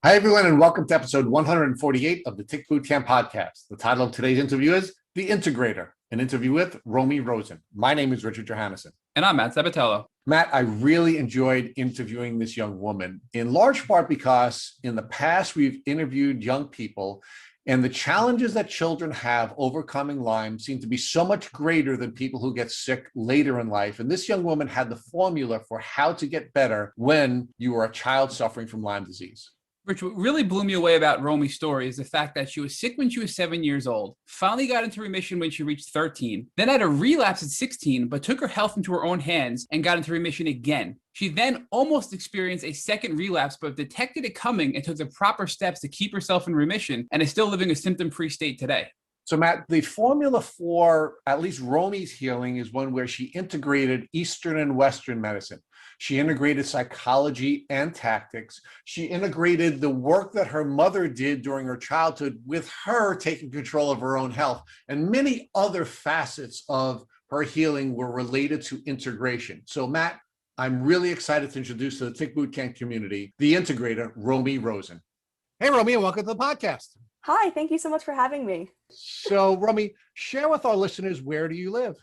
Hi, everyone, and welcome to episode 148 of the Tick Boot Camp podcast. The title of today's interview is The Integrator, an interview with Romy Rosen. My name is Richard Johannesson. And I'm Matt Sabatello. Matt, I really enjoyed interviewing this young woman, in large part because in the past we've interviewed young people, and the challenges that children have overcoming Lyme seem to be so much greater than people who get sick later in life. And this young woman had the formula for how to get better when you are a child suffering from Lyme disease. Rich, what really blew me away about Romy's story is the fact that she was sick when she was 7 years old, finally got into remission when she reached 13, then had a relapse at 16, but took her health into her own hands and got into remission again. She then almost experienced a second relapse, but detected it coming and took the proper steps to keep herself in remission and is still living a symptom-free state today. So, Matt, the formula for at least Romy's healing is one where she integrated Eastern and Western medicine. She integrated psychology and tactics. She integrated the work that her mother did during her childhood with her taking control of her own health. And many other facets of her healing were related to integration. So, Matt, I'm really excited to introduce to the Tick Boot Camp community, the integrator, Romy Rosen. Hey, Romy, and welcome to the podcast. Hi, thank you so much for having me. So, Romy, share with our listeners, where do you live?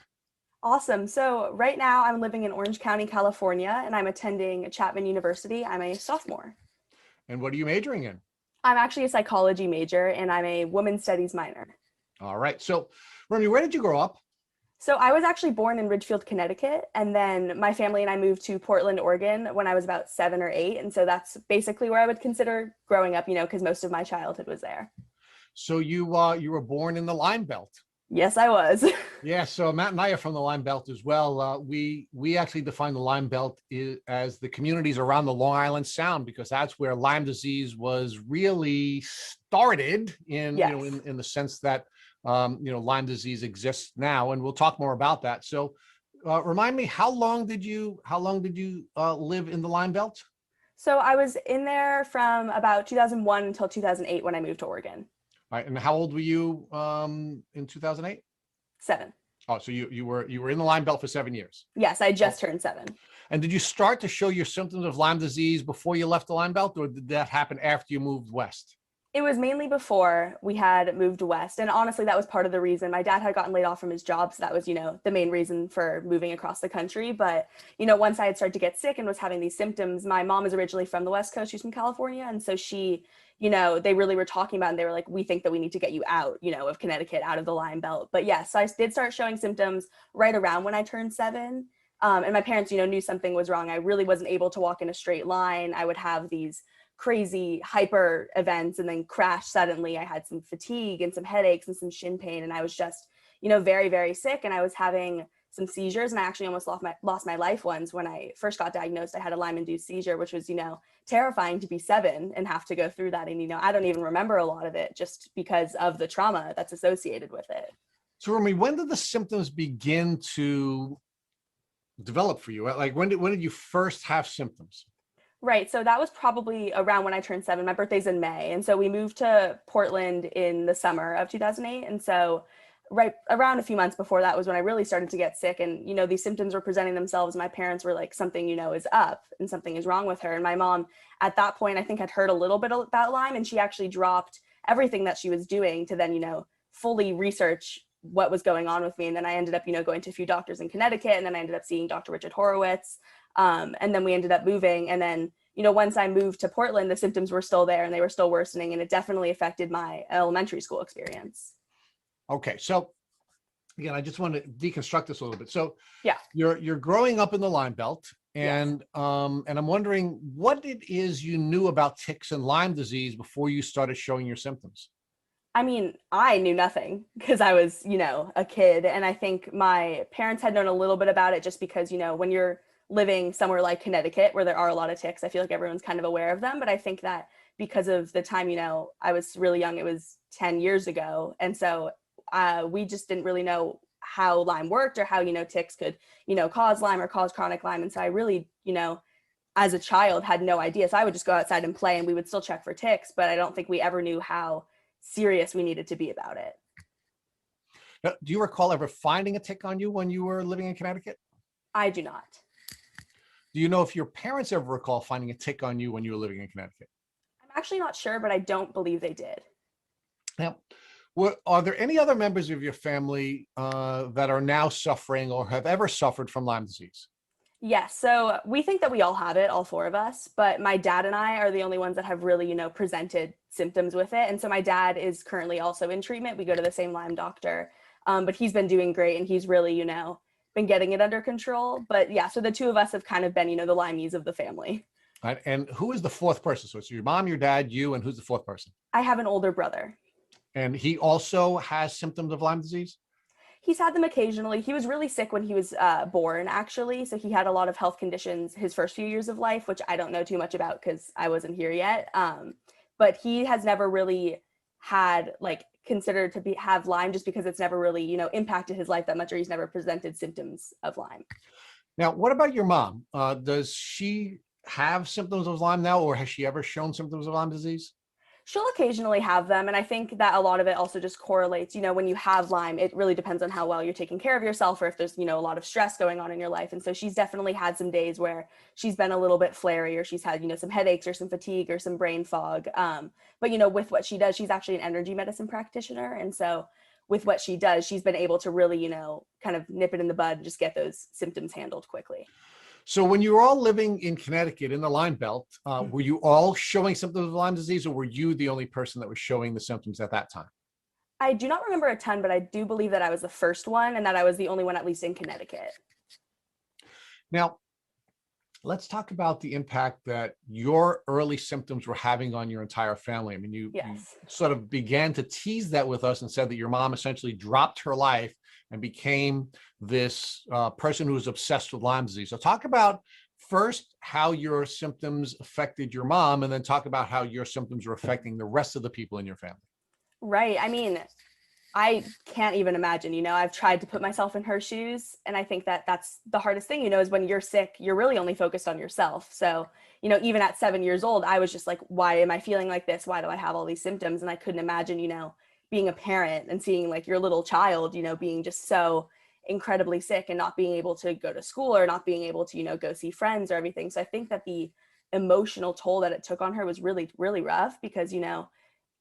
Awesome. So right now I'm living in Orange County, California, and I'm attending Chapman University. I'm a sophomore. And what are you majoring in? I'm actually a psychology major, and I'm a women's studies minor. All right. So, Romy, where did you grow up? So I was actually born in Ridgefield, Connecticut, and then my family and I moved to Portland, Oregon when I was about 7 or 8. And so that's basically where I would consider growing up, because most of my childhood was there. So you were born in the Lyme Belt. Yes, I was. Yeah, so Matt and I are from the Lyme Belt as well. We actually define the Lyme Belt as the communities around the Long Island Sound, because that's where Lyme disease was really started in, Yes. In the sense that, Lyme disease exists now, and we'll talk more about that. So remind me, how long did you live in the Lyme Belt? So I was in there from about 2001 until 2008 when I moved to Oregon. All right, and how old were you in 2008? 7. Oh, so you were in the Lyme Belt for 7 years. Yes, I just turned 7. And did you start to show your symptoms of Lyme disease before you left the Lyme Belt, or did that happen after you moved west? It was mainly before we had moved west. And honestly, that was part of the reason. My dad had gotten laid off from his job. So that was, the main reason for moving across the country. But, once I had started to get sick and was having these symptoms, my mom is originally from the West Coast. She's from California. And so she, they really were talking about, and they were like, we think that we need to get you out, of Connecticut, out of the Lyme Belt. But yes, I did start showing symptoms right around when I turned 7. And my parents, knew something was wrong. I really wasn't able to walk in a straight line. I would have these crazy hyper events and then crash suddenly. I had some fatigue and some headaches and some shin pain, and I was just very, very sick, and I was having some seizures, and I actually almost lost my life once. When I first got diagnosed, I had a Lyme-induced seizure, which was terrifying to be 7 and have to go through that. And I don't even remember a lot of it just because of the trauma that's associated with it. So, Romy, when did the symptoms begin to develop for you? Like, when did you first have symptoms? Right. So that was probably around when I turned 7. My birthday's in May. And so we moved to Portland in the summer of 2008. And so right around a few months before that was when I really started to get sick. And, these symptoms were presenting themselves. My parents were like, something, is up and something is wrong with her. And my mom at that point, I think, had heard a little bit about Lyme, and she actually dropped everything that she was doing to then, fully research what was going on with me. And then I ended up, going to a few doctors in Connecticut, and then I ended up seeing Dr. Richard Horowitz. And then we ended up moving. And then, once I moved to Portland, the symptoms were still there and they were still worsening. And it definitely affected my elementary school experience. Okay. So again, I just want to deconstruct this a little bit. So yeah, you're growing up in the Lyme Belt, and yes. And I'm wondering what it is you knew about ticks and Lyme disease before you started showing your symptoms. I mean, I knew nothing because I was, a kid. And I think my parents had known a little bit about it just because, when you're living somewhere like Connecticut where there are a lot of ticks, I feel like everyone's kind of aware of them. But I think that because of the time, I was really young, it was 10 years ago. And so we just didn't really know how Lyme worked or how, ticks could, cause Lyme or cause chronic Lyme. And so I really, as a child had no idea. So I would just go outside and play and we would still check for ticks, but I don't think we ever knew how serious we needed to be about it. Now, do you recall ever finding a tick on you when you were living in Connecticut? I do not. Do you know if your parents ever recall finding a tick on you when you were living in Connecticut? I'm Actually not sure, but I don't believe they did. Now, are there any other members of your family that are now suffering or have ever suffered from Lyme disease? Yes, so we think that we all have it, all four of us, but my dad and I are the only ones that have really, presented symptoms with it. And so my dad is currently also in treatment. We go to the same Lyme doctor, but he's been doing great and he's really, been getting it under control. But yeah, so the two of us have kind of been, the Lymeys of the family. Right. And who is the fourth person? So it's your mom, your dad, you, and who's the fourth person? I have an older brother. And he also has symptoms of Lyme disease? He's had them occasionally. He was really sick when he was born, actually. So he had a lot of health conditions his first few years of life, which I don't know too much about because I wasn't here yet. But he has never really had considered to have Lyme just because it's never really, impacted his life that much, or he's never presented symptoms of Lyme. Now, what about your mom? Does she have symptoms of Lyme now, or has she ever shown symptoms of Lyme disease? She'll occasionally have them. And I think that a lot of it also just correlates, when you have Lyme, it really depends on how well you're taking care of yourself or if there's, a lot of stress going on in your life. And so she's definitely had some days where she's been a little bit flary or she's had, some headaches or some fatigue or some brain fog. But, with what she does, she's actually an energy medicine practitioner. And so with what she does, she's been able to really, kind of nip it in the bud and just get those symptoms handled quickly. So when you were all living in Connecticut in the Lyme Belt, were you all showing symptoms of Lyme disease, or were you the only person that was showing the symptoms at that time? I do not remember a ton, but I do believe that I was the first one and that I was the only one, at least in Connecticut. Now, let's talk about the impact that your early symptoms were having on your entire family. I mean, you sort of began to tease that with us and said that your mom essentially dropped her life and became this person who was obsessed with Lyme disease. So talk about first how your symptoms affected your mom, and then talk about how your symptoms were affecting the rest of the people in your family. Right. I mean, I can't even imagine, I've tried to put myself in her shoes. And I think that that's the hardest thing, is when you're sick, you're really only focused on yourself. So, even at 7 years old, I was just like, why am I feeling like this? Why do I have all these symptoms? And I couldn't imagine, being a parent and seeing your little child, being just so incredibly sick and not being able to go to school or not being able to, go see friends or everything. So I think that the emotional toll that it took on her was really, really rough because,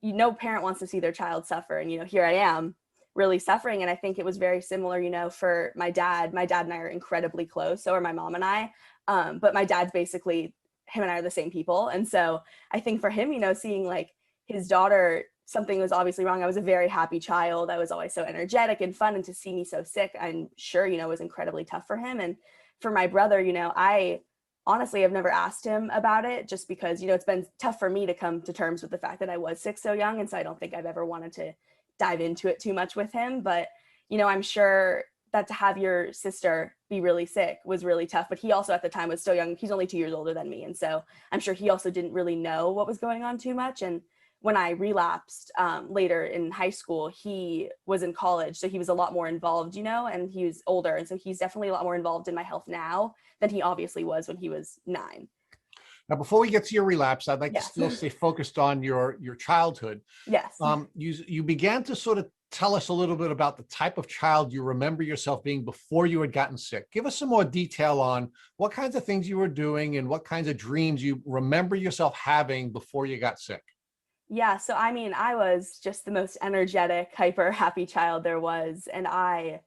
no parent wants to see their child suffer. And, here I am really suffering. And I think it was very similar, for my dad. My dad and I are incredibly close. So are my mom and I. But my dad's basically, him and I are the same people. And so I think for him, seeing his daughter, something was obviously wrong. I was a very happy child. I was always so energetic and fun. And to see me so sick, I'm sure, was incredibly tough for him. And for my brother, I honestly have never asked him about it just because, it's been tough for me to come to terms with the fact that I was sick so young. And so I don't think I've ever wanted to dive into it too much with him. But, I'm sure that to have your sister be really sick was really tough. But he also at the time was so young. He's only 2 years older than me. And so I'm sure he also didn't really know what was going on too much. And when I relapsed later in high school, he was in college. So he was a lot more involved, and he was older. And so he's definitely a lot more involved in my health now than he obviously was when he was 9. Now, before we get to your relapse, I'd like to still stay focused on your childhood. Yes. You began to sort of tell us a little bit about the type of child you remember yourself being before you had gotten sick. Give us some more detail on what kinds of things you were doing and what kinds of dreams you remember yourself having before you got sick. Yeah. So, I mean, I was just the most energetic, hyper happy child there was. And I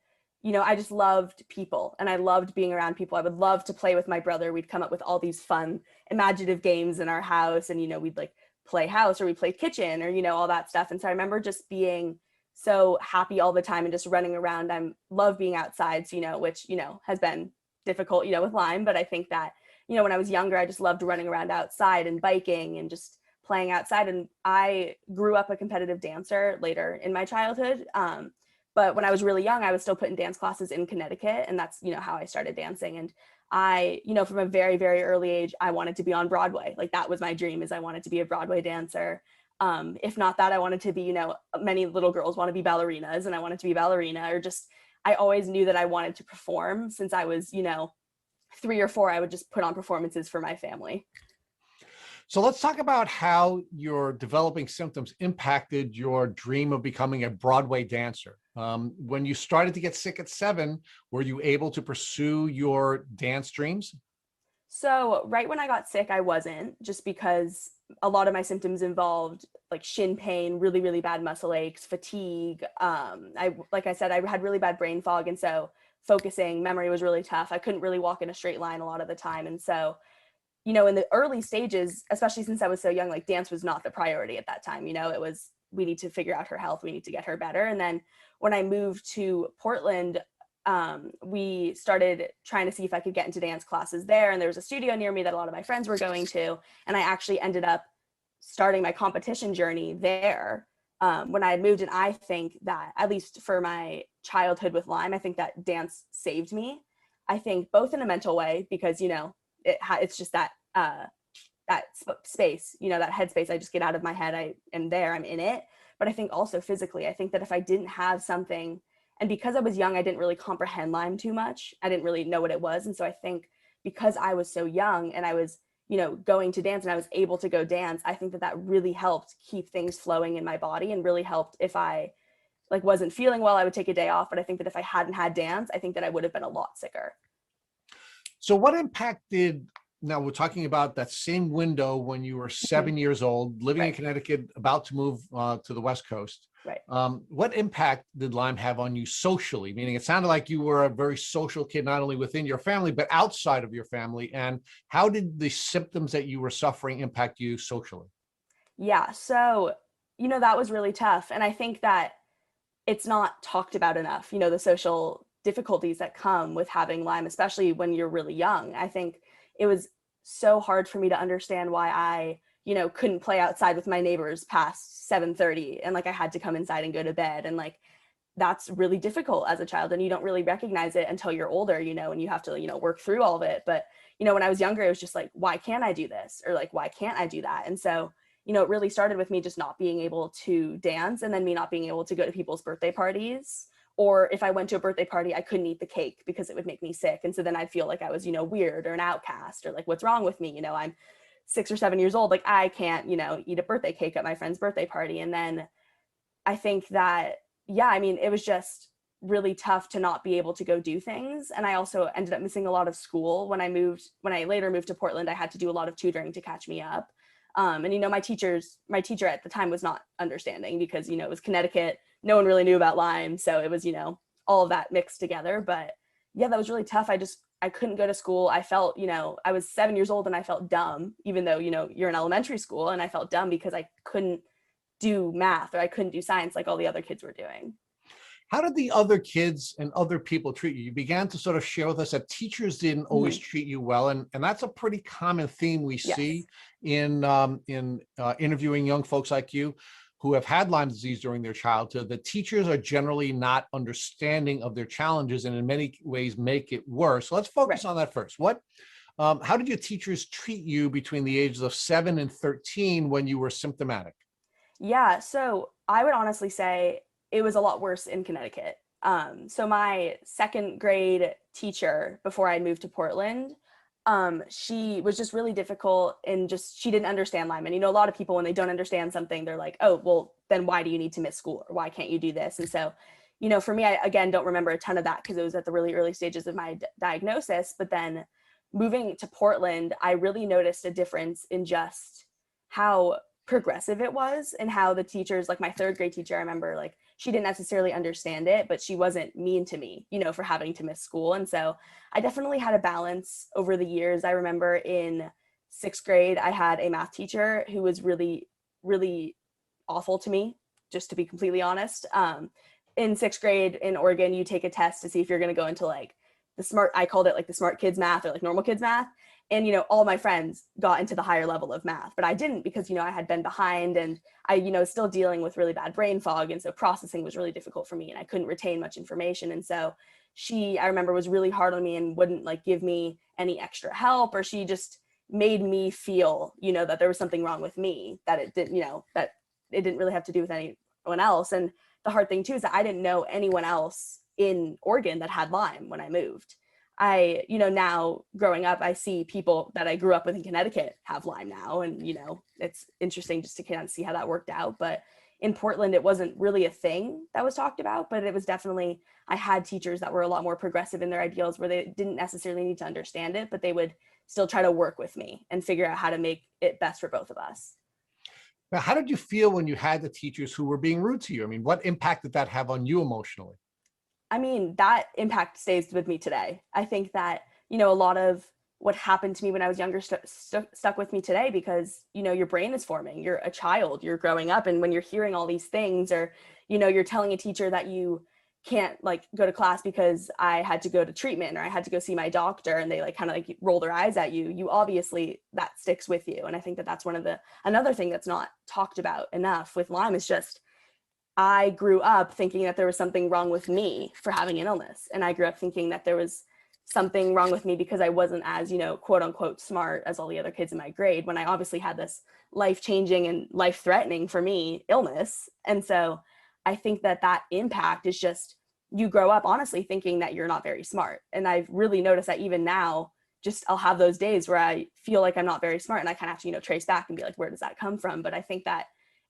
just loved people and I loved being around people. I would love to play with my brother. We'd come up with all these fun, imaginative games in our house and, we'd play house or we'd play kitchen or, all that stuff. And so I remember just being so happy all the time and just running around. I love being outside, which, has been difficult, with Lyme. But I think that, when I was younger, I just loved running around outside and biking and just playing outside. And I grew up a competitive dancer later in my childhood. But when I was really young, I was still put in dance classes in Connecticut. And that's, how I started dancing. And I, from a very, very early age, I wanted to be on Broadway. That was my dream, is I wanted to be a Broadway dancer. If not that, I wanted to be, many little girls want to be ballerinas and I wanted to be ballerina or just, I always knew that I wanted to perform since I was, 3 or 4, I would just put on performances for my family. So let's talk about how your developing symptoms impacted your dream of becoming a Broadway dancer. When you started to get sick at 7, were you able to pursue your dance dreams? So right when I got sick, I wasn't, just because a lot of my symptoms involved like shin pain, really, really bad muscle aches, fatigue. Like I said, I had really bad brain fog. And so focusing, memory was really tough. I couldn't really walk in a straight line a lot of the time. And so, you know, in the early stages, especially since I was so young, like dance was not the priority at that time. You know, it was, we need to figure out her health. We need to get her better. And then when I moved to Portland, we started trying to see if I could get into dance classes there. And there was a studio near me that a lot of my friends were going to. And I actually ended up starting my competition journey there when I had moved. And I think that, at least for my childhood with Lyme, I think that dance saved me. I think both in a mental way, because, you know, it's just that space, you know, that headspace. I just get out of my head. I am there, I'm in it. But I think also physically, I think that if I didn't have something, and because I was young, I didn't really comprehend Lyme too much. I didn't really know what it was. And so I think because I was so young and I was, you know, going to dance and I was able to go dance, I think that that really helped keep things flowing in my body, and really helped if I like wasn't feeling well, I would take a day off. But I think that if I hadn't had dance, I think that I would have been a lot sicker. So what impact did, now we're talking about that same window when you were 7 years old, living in Right. Connecticut, about to move to the West Coast. Right. What impact did Lyme have on you socially? Meaning it sounded like you were a very social kid, not only within your family, but outside of your family. And how did the symptoms that you were suffering impact you socially? Yeah. So, you know, that was really tough. And I think that it's not talked about enough, you know, the social difficulties that come with having Lyme, especially when you're really young. I think it was so hard for me to understand why I, you know, couldn't play outside with my neighbors past 7:30, and like I had to come inside and go to bed. And like that's really difficult as a child, and you don't really recognize it until you're older, you know, and you have to, you know, work through all of it. But, you know, when I was younger, it was just like, why can't I do this? Or like, why can't I do that? And so, you know, it really started with me just not being able to dance, and then me not being able to go to people's birthday parties. Or if I went to a birthday party, I couldn't eat the cake because it would make me sick. And so then I'd feel like I was, you know, weird or an outcast, or like, what's wrong with me? You know, I'm 6 or 7 years old. Like I can't, you know, eat a birthday cake at my friend's birthday party. And then I think that, yeah, I mean, it was just really tough to not be able to go do things. And I also ended up missing a lot of school when I later moved to Portland. I had to do a lot of tutoring to catch me up. And, you know, my teacher at the time was not understanding because, you know, it was Connecticut. No one really knew about Lyme. So it was, you know, all of that mixed together. But yeah, that was really tough. I couldn't go to school. I felt, you know, I was 7 years old and I felt dumb, even though, you know, you're in elementary school, and I felt dumb because I couldn't do math or I couldn't do science like all the other kids were doing. How did the other kids and other people treat you? You began to sort of share with us that teachers didn't always treat you well, and that's a pretty common theme we Yes. see in interviewing young folks like you who have had Lyme disease during their childhood. The teachers are generally not understanding of their challenges, and in many ways make it worse. So let's focus Right. on that first. How did your teachers treat you between the ages of 7 and 13 when you were symptomatic? Yeah, so I would honestly say it was a lot worse in Connecticut. So my second grade teacher before I moved to Portland, she was just really difficult, and just she didn't understand Lyme. And you know, a lot of people, when they don't understand something, they're like, oh, well, then why do you need to miss school, or why can't you do this? And so, you know, for me, I again don't remember a ton of that because it was at the really early stages of my diagnosis. But then moving to Portland, I really noticed a difference in just how progressive it was, and how the teachers, like my third grade teacher, I remember like she didn't necessarily understand it, but she wasn't mean to me, you know, for having to miss school. And so I definitely had a balance over the years. I remember in 6th grade, I had a math teacher who was really, really awful to me, just to be completely honest. In 6th grade in Oregon, you take a test to see if you're going to go into like I called it like the smart kids math, or like normal kids math. And, you know, all my friends got into the higher level of math, but I didn't, because, you know, I had been behind, and I, you know, still dealing with really bad brain fog. And so processing was really difficult for me, and I couldn't retain much information. And so I remember, was really hard on me and wouldn't like give me any extra help, or she just made me feel, you know, that there was something wrong with me, that it didn't, you know, that it didn't really have to do with anyone else. And the hard thing too is that I didn't know anyone else in Oregon that had Lyme when I moved. You know, now growing up, I see people that I grew up with in Connecticut have Lyme now. And, you know, it's interesting just to kind of see how that worked out. But in Portland, it wasn't really a thing that was talked about, but it was definitely, I had teachers that were a lot more progressive in their ideals, where they didn't necessarily need to understand it, but they would still try to work with me and figure out how to make it best for both of us. Now, how did you feel when you had the teachers who were being rude to you? I mean, what impact did that have on you emotionally? I mean, that impact stays with me today. I think that, a lot of what happened to me when I was younger stuck with me today because, your brain is forming. You're a child, you're growing up. And when you're hearing all these things or, you're telling a teacher that you can't go to class because I had to go to treatment or I had to go see my doctor and they kind of roll their eyes at you, you obviously, that sticks with you. And I think that that's another thing that's not talked about enough with Lyme is just, I grew up thinking that there was something wrong with me for having an illness. And I grew up thinking that there was something wrong with me because I wasn't as, quote unquote, smart as all the other kids in my grade when I obviously had this life-changing and life-threatening for me illness. And so I think that that impact is just, you grow up honestly thinking that you're not very smart. And I've really noticed that even now, just I'll have those days where I feel like I'm not very smart and I kind of have to, trace back and be like, where does that come from? But I think that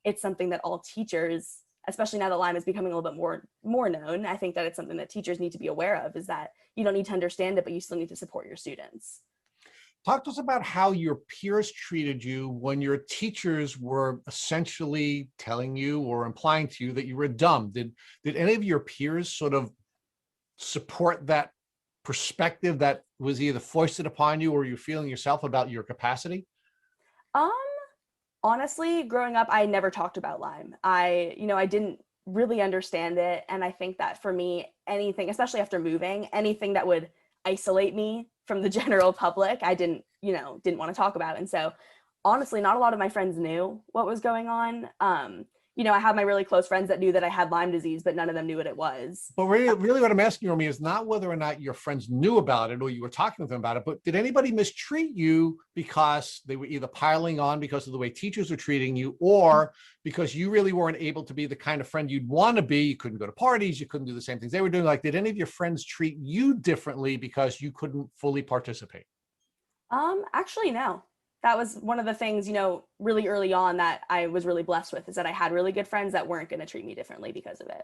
it's something that all teachers, especially now that Lyme is becoming a little bit more known, I think that it's something that teachers need to be aware of, is that you don't need to understand it, but you still need to support your students. Talk to us about how your peers treated you when your teachers were essentially telling you or implying to you that you were dumb. Did any of your peers sort of support that perspective that was either foisted upon you or you feeling yourself about your capacity? Honestly, growing up, I never talked about Lyme. I didn't really understand it. And I think that for me, anything, especially after moving, anything that would isolate me from the general public, I didn't want to talk about. And so honestly, not a lot of my friends knew what was going on. I had my really close friends that knew that I had Lyme disease, but none of them knew what it was. But really what I'm asking, Romy, is not whether or not your friends knew about it or you were talking with them about it, but did anybody mistreat you because they were either piling on because of the way teachers were treating you or because you really weren't able to be the kind of friend you'd want to be? You couldn't go to parties, you couldn't do the same things they were doing. Did any of your friends treat you differently because you couldn't fully participate? Actually, no. That was one of the things, really early on that I was really blessed with, is that I had really good friends that weren't going to treat me differently because of it.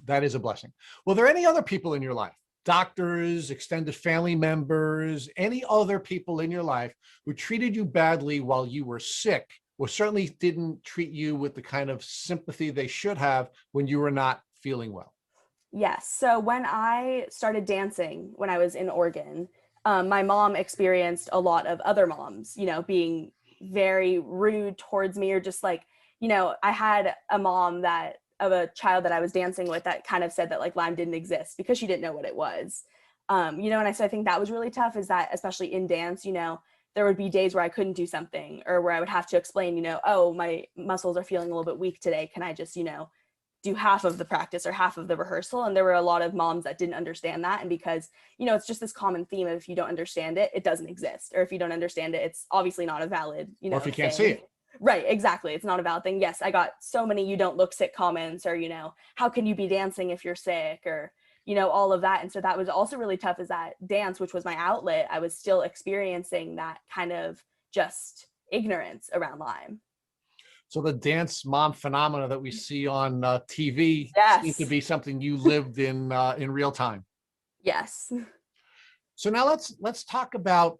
That is a blessing. Were there any other people in your life, doctors, extended family members, any other people in your life who treated you badly while you were sick, or certainly didn't treat you with the kind of sympathy they should have when you were not feeling well? Yes. So when I started dancing when I was in Oregon, my mom experienced a lot of other moms, being very rude towards me, or just I had a mom of a child that I was dancing with that kind of said that Lyme didn't exist because she didn't know what it was. And so I think that was really tough, is that especially in dance, there would be days where I couldn't do something, or where I would have to explain, oh, my muscles are feeling a little bit weak today. Can I just, do half of the practice or half of the rehearsal? And there were a lot of moms that didn't understand that. And because, it's just this common theme of, if you don't understand it, it doesn't exist. Or if you don't understand it, it's obviously not a valid, or if you can't see it. Right, exactly. It's not a valid thing. Yes, I got so many "you don't look sick" comments, or, how can you be dancing if you're sick, or, all of that. And so that was also really tough, is that dance, which was my outlet, I was still experiencing that kind of just ignorance around Lyme. So the dance mom phenomena that we see on TV seems to be something you lived in real time. Yes. So now let's talk about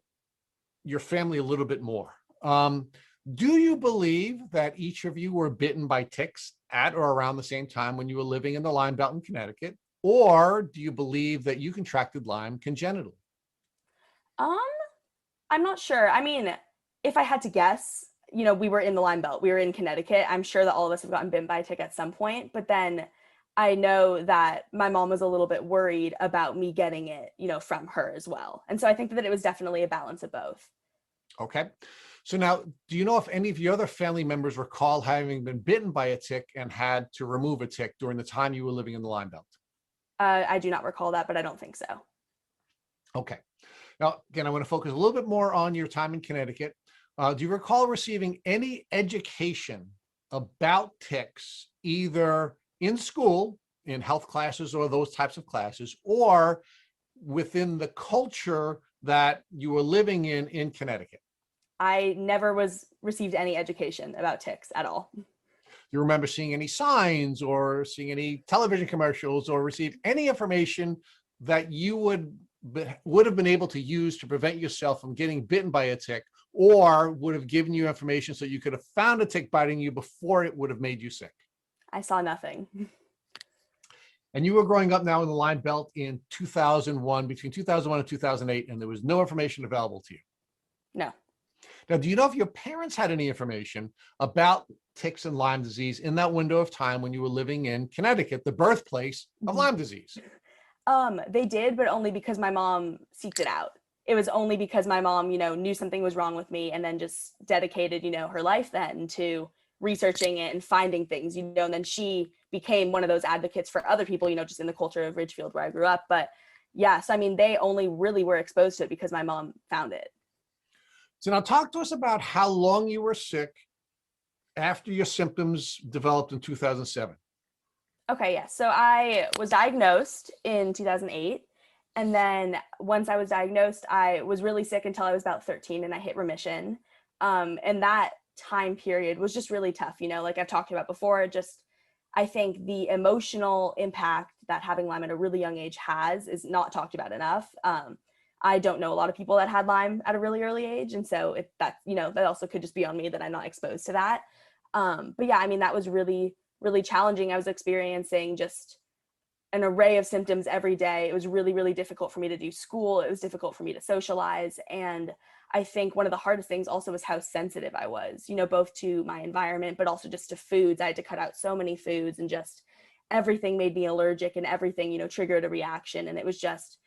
your family a little bit more. Do you believe that each of you were bitten by ticks at or around the same time when you were living in the Lyme Belt in Connecticut? Or do you believe that you contracted Lyme congenitally? I'm not sure. I mean, if I had to guess, we were in the Lyme Belt, we were in Connecticut. I'm sure that all of us have gotten bitten by a tick at some point, but then I know that my mom was a little bit worried about me getting it, from her as well. And so I think that it was definitely a balance of both. Okay. So now, do you know if any of your other family members recall having been bitten by a tick and had to remove a tick during the time you were living in the Lyme Belt? I do not recall that, but I don't think so. Okay. Now, again, I want to focus a little bit more on your time in Connecticut. Do you recall receiving any education about ticks, either in school, in health classes or those types of classes, or within the culture that you were living in Connecticut? I never received any education about ticks at all. Do you remember seeing any signs or seeing any television commercials or receive any information that you would would have been able to use to prevent yourself from getting bitten by a tick, or would have given you information so you could have found a tick biting you before it would have made you sick? I saw nothing. And you were growing up now in the Lyme Belt in 2001, between 2001 and 2008, and there was no information available to you. No. Now, do you know if your parents had any information about ticks and Lyme disease in that window of time when you were living in Connecticut, the birthplace of Lyme disease? They did, but only because my mom seeked it out. It was only because my mom, knew something was wrong with me and then just dedicated, her life then to researching it and finding things, and then she became one of those advocates for other people, just in the culture of Ridgefield where I grew up. But yes, I mean, they only really were exposed to it because my mom found it. So now talk to us about how long you were sick after your symptoms developed in 2007. Okay, yeah. So I was diagnosed in 2008. And then once I was diagnosed, I was really sick until I was about 13 and I hit remission. And that time period was just really tough. Like I've talked about before, I think the emotional impact that having Lyme at a really young age has is not talked about enough. I don't know a lot of people that had Lyme at a really early age. And so that also could just be on me that I'm not exposed to that. But yeah, I mean, that was really, really challenging. I was experiencing just an array of symptoms every day. It was really, really difficult for me to do school. It was difficult for me to socialize. And I think one of the hardest things also was how sensitive I was, both to my environment, but also just to foods. I had to cut out so many foods, and just everything made me allergic, and everything, triggered a reaction. And it was just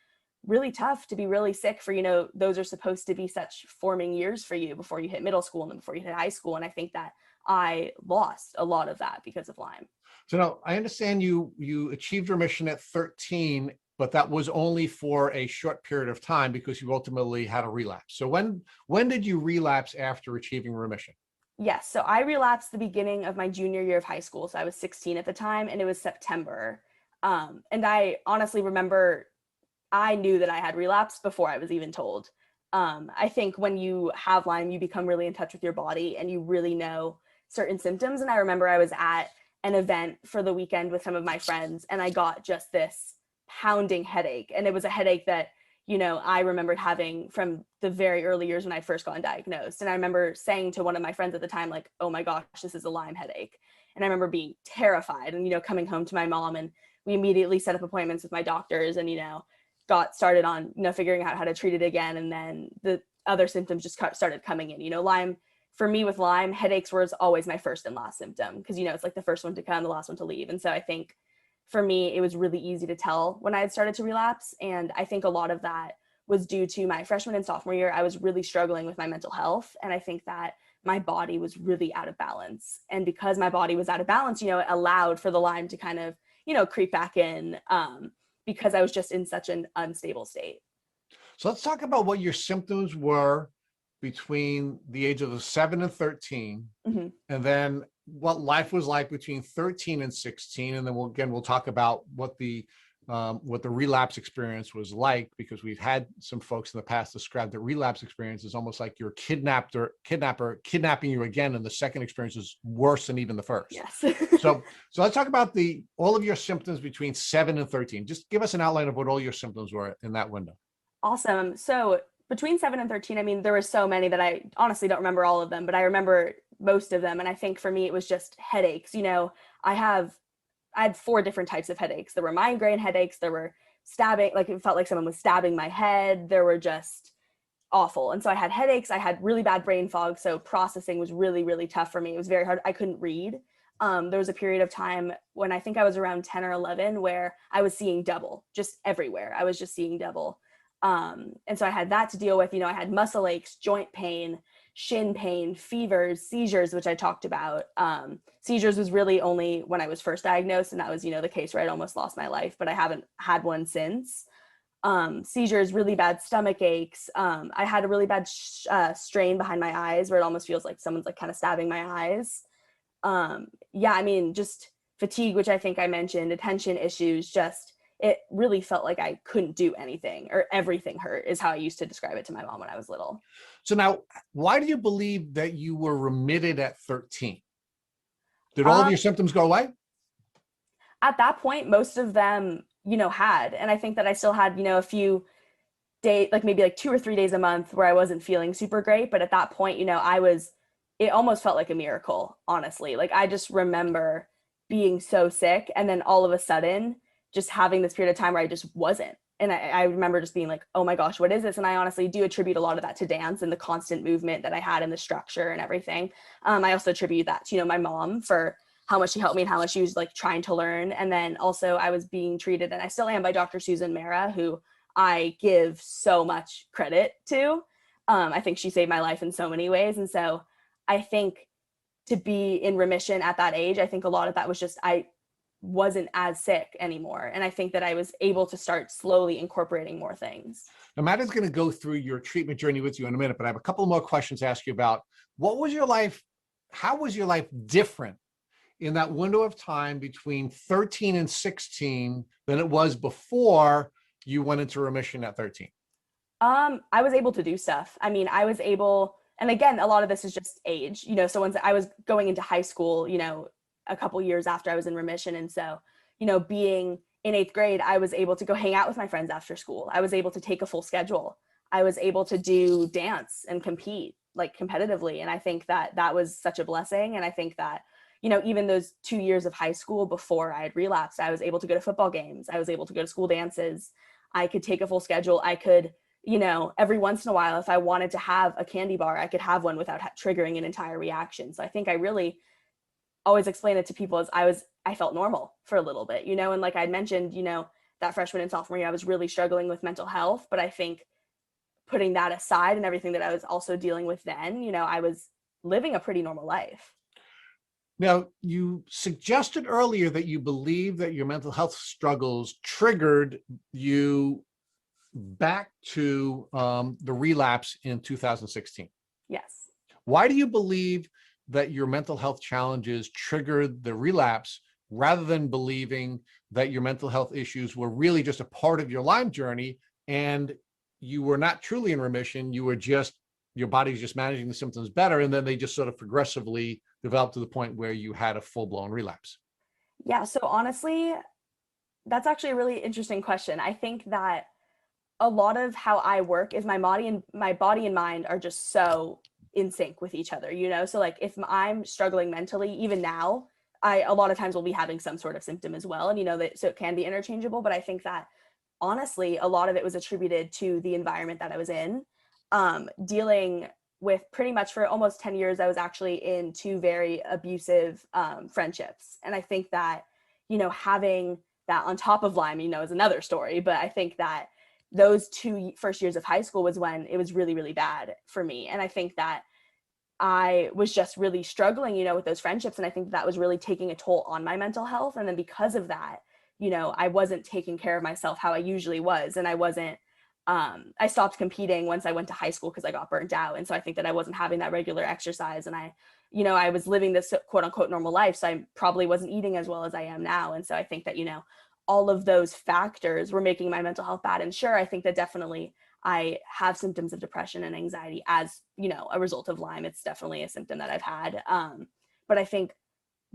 really tough to be really sick for, those are supposed to be such forming years for you before you hit middle school and then before you hit high school. And I think that I lost a lot of that because of Lyme. So now I understand you achieved remission at 13, but that was only for a short period of time because you ultimately had a relapse. So when did you relapse after achieving remission? Yes. So I relapsed the beginning of my junior year of high school. So I was 16 at the time, and it was September. And I honestly remember I knew that I had relapsed before I was even told. I think when you have Lyme, you become really in touch with your body and you really know certain symptoms. And I remember I was at an event for the weekend with some of my friends, and I got just this pounding headache. And it was a headache that, I remembered having from the very early years when I first got diagnosed. And I remember saying to one of my friends at the time, like, oh my gosh, this is a Lyme headache. And I remember being terrified and, coming home to my mom, and we immediately set up appointments with my doctors and, got started on, figuring out how to treat it again. And then the other symptoms just started coming in, Lyme. For me with Lyme, headaches was always my first and last symptom because, it's like the first one to come, the last one to leave. And so I think for me, it was really easy to tell when I had started to relapse. And I think a lot of that was due to my freshman and sophomore year. I was really struggling with my mental health. And I think that my body was really out of balance. And because my body was out of balance, it allowed for the Lyme to kind of, creep back in because I was just in such an unstable state. So let's talk about what your symptoms were between the age of 7 and 13, Mm-hmm. and then what life was like between 13 and 16. And then we'll talk about what the relapse experience was like, because we've had some folks in the past describe the relapse experience as almost like your kidnapper kidnapping you again, and the second experience is worse than even the first. Yes. So let's talk about all of your symptoms between 7 and 13. Just give us an outline of what all your symptoms were in that window. Awesome. So between 7 and 13, I mean, there were so many that I honestly don't remember all of them, but I remember most of them. And I think for me, it was just headaches. I had 4 different types of headaches. There were migraine headaches. There were stabbing, like it felt like someone was stabbing my head. There were just awful. And so I had headaches. I had really bad brain fog. So processing was really, really tough for me. It was very hard. I couldn't read. There was a period of time when I think I was around 10 or 11 where I was seeing double just everywhere. I was just seeing double. And so I had that to deal with. I had muscle aches, joint pain, shin pain, fevers, seizures, which I talked about. Seizures was really only when I was first diagnosed, and that was, the case where I'd almost lost my life, but I haven't had one since. Seizures, really bad stomach aches. I had a really bad strain behind my eyes where it almost feels like someone's like kind of stabbing my eyes. Yeah, I mean, just fatigue, which I think I mentioned, attention issues, it really felt like I couldn't do anything, or everything hurt is how I used to describe it to my mom when I was little. So now, why do you believe that you were remitted at 13? Did all of your symptoms go away? At that point, most of them, had, and I think that I still had, a few like maybe like 2 or 3 days a month where I wasn't feeling super great. But at that point, it almost felt like a miracle, honestly. Like I just remember being so sick and then all of a sudden just having this period of time where I just wasn't. And I remember just being like, oh my gosh, what is this? And I honestly do attribute a lot of that to dance and the constant movement that I had and the structure and everything. I also attribute that to, my mom for how much she helped me and how much she was like trying to learn. And then also I was being treated, and I still am, by Dr. Susan Mara, who I give so much credit to. I think she saved my life in so many ways. And so I think to be in remission at that age, I think a lot of that was just, I wasn't as sick anymore. And I think that I was able to start slowly incorporating more things. Now, Matt is going to go through your treatment journey with you in a minute, but I have a couple more questions to ask you about. What was your life? How was your life different in that window of time between 13 and 16 than it was before you went into remission at 13? I was able to do stuff. I mean, I was able, and again, a lot of this is just age, so once I was going into high school, a couple years after I was in remission. And so, being in 8th grade, I was able to go hang out with my friends after school. I was able to take a full schedule. I was able to do dance and compete like competitively. And I think that that was such a blessing. And I think that, even those 2 years of high school before I had relapsed, I was able to go to football games. I was able to go to school dances. I could take a full schedule. I could, every once in a while, if I wanted to have a candy bar, I could have one without triggering an entire reaction. So I think I really always explain it to people as I felt normal for a little bit, and like I'd mentioned, that freshman and sophomore year, I was really struggling with mental health, but I think putting that aside and everything that I was also dealing with then, I was living a pretty normal life. Now, you suggested earlier that you believe that your mental health struggles triggered you back to the relapse in 2016. Yes. Why do you believe that your mental health challenges triggered the relapse rather than believing that your mental health issues were really just a part of your Lyme journey and you were not truly in remission? You were just, your body's just managing the symptoms better, and then they just sort of progressively developed to the point where you had a full-blown relapse. Yeah, so honestly, that's actually a really interesting question. I think that a lot of how I work is my body and mind are just so in sync with each other, so like if I'm struggling mentally, even now, I a lot of times will be having some sort of symptom as well, and that, so it can be interchangeable. But I think that honestly a lot of it was attributed to the environment that I was in, dealing with pretty much for almost 10 years. I was actually in 2 very abusive friendships, and I think that having that on top of Lyme is another story. But I think that those 2 first years of high school was when it was really, really bad for me. And I think that I was just really struggling, with those friendships. And I think that was really taking a toll on my mental health. And then because of that, I wasn't taking care of myself how I usually was. And I wasn't, I stopped competing once I went to high school because I got burnt out. And so I think that I wasn't having that regular exercise. And I was living this quote unquote normal life. So I probably wasn't eating as well as I am now. And so I think that, all of those factors were making my mental health bad. And sure, I think that definitely I have symptoms of depression and anxiety as, a result of Lyme. It's definitely a symptom that I've had. But I think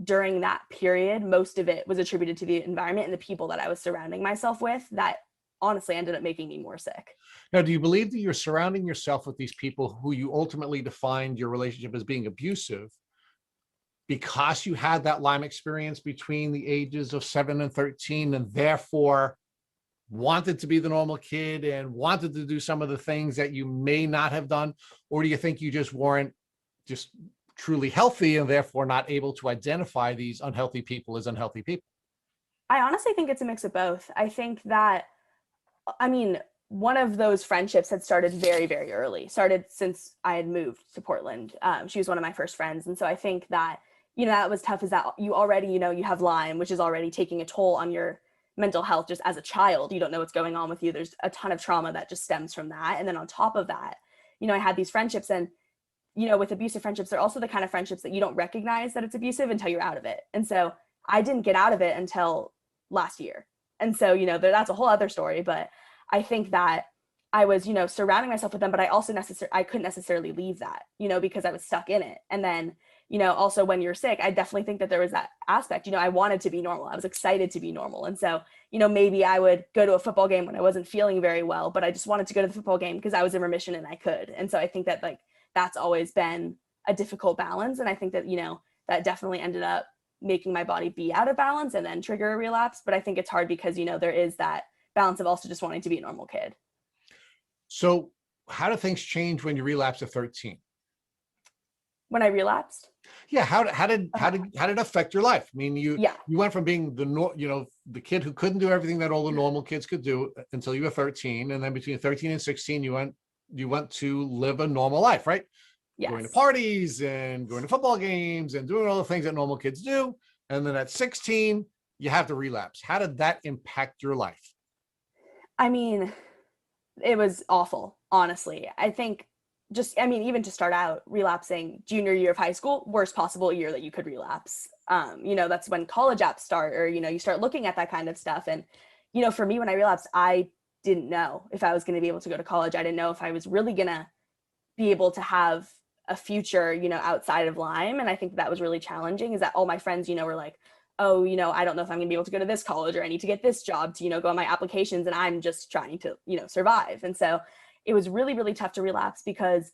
during that period, most of it was attributed to the environment and the people that I was surrounding myself with that honestly ended up making me more sick. Now, do you believe that you're surrounding yourself with these people who you ultimately defined your relationship as being abusive because you had that Lyme experience between the ages of 7 and 13, and therefore wanted to be the normal kid and wanted to do some of the things that you may not have done? Or do you think you just weren't just truly healthy and therefore not able to identify these unhealthy people as unhealthy people? I honestly think it's a mix of both. I think that, one of those friendships had started very, very early, started since I had moved to Portland. She was one of my first friends. And so I think that, that was tough, is that you already, you have Lyme, which is already taking a toll on your mental health just as a child. You don't know what's going on with you. There's a ton of trauma that just stems from that. And then on top of that, I had these friendships, and, with abusive friendships, they're also the kind of friendships that you don't recognize that it's abusive until you're out of it. And so I didn't get out of it until last year. And so, that's a whole other story. But I think that I was, surrounding myself with them, but I also I couldn't necessarily leave that, because I was stuck in it. And then, also when you're sick, I definitely think that there was that aspect, I wanted to be normal. I was excited to be normal. And so, maybe I would go to a football game when I wasn't feeling very well, but I just wanted to go to the football game because I was in remission and I could. And so I think that like, that's always been a difficult balance. And I think that, that definitely ended up making my body be out of balance and then trigger a relapse. But I think it's hard because, there is that balance of also just wanting to be a normal kid. So how do things change when you relapse at 13? When I relapsed? Yeah. How did it affect your life? I mean, you went from being the kid who couldn't do everything that all the normal kids could do until you were 13. And then between 13 and 16, you went to live a normal life, right? Yes. Going to parties and going to football games and doing all the things that normal kids do. And then at 16, you have to relapse. How did that impact your life? I mean, it was awful, honestly. I think even to start out, relapsing junior year of high school, worst possible year that you could relapse. That's when college apps start, or, you start looking at that kind of stuff. And, for me, when I relapsed, I didn't know if I was going to be able to go to college. I didn't know if I was really going to be able to have a future, outside of Lyme. And I think that was really challenging, is that all my friends, were like, oh, I don't know if I'm gonna be able to go to this college, or I need to get this job to, go on my applications. And I'm just trying to, survive. And so it was really, really tough to relapse, because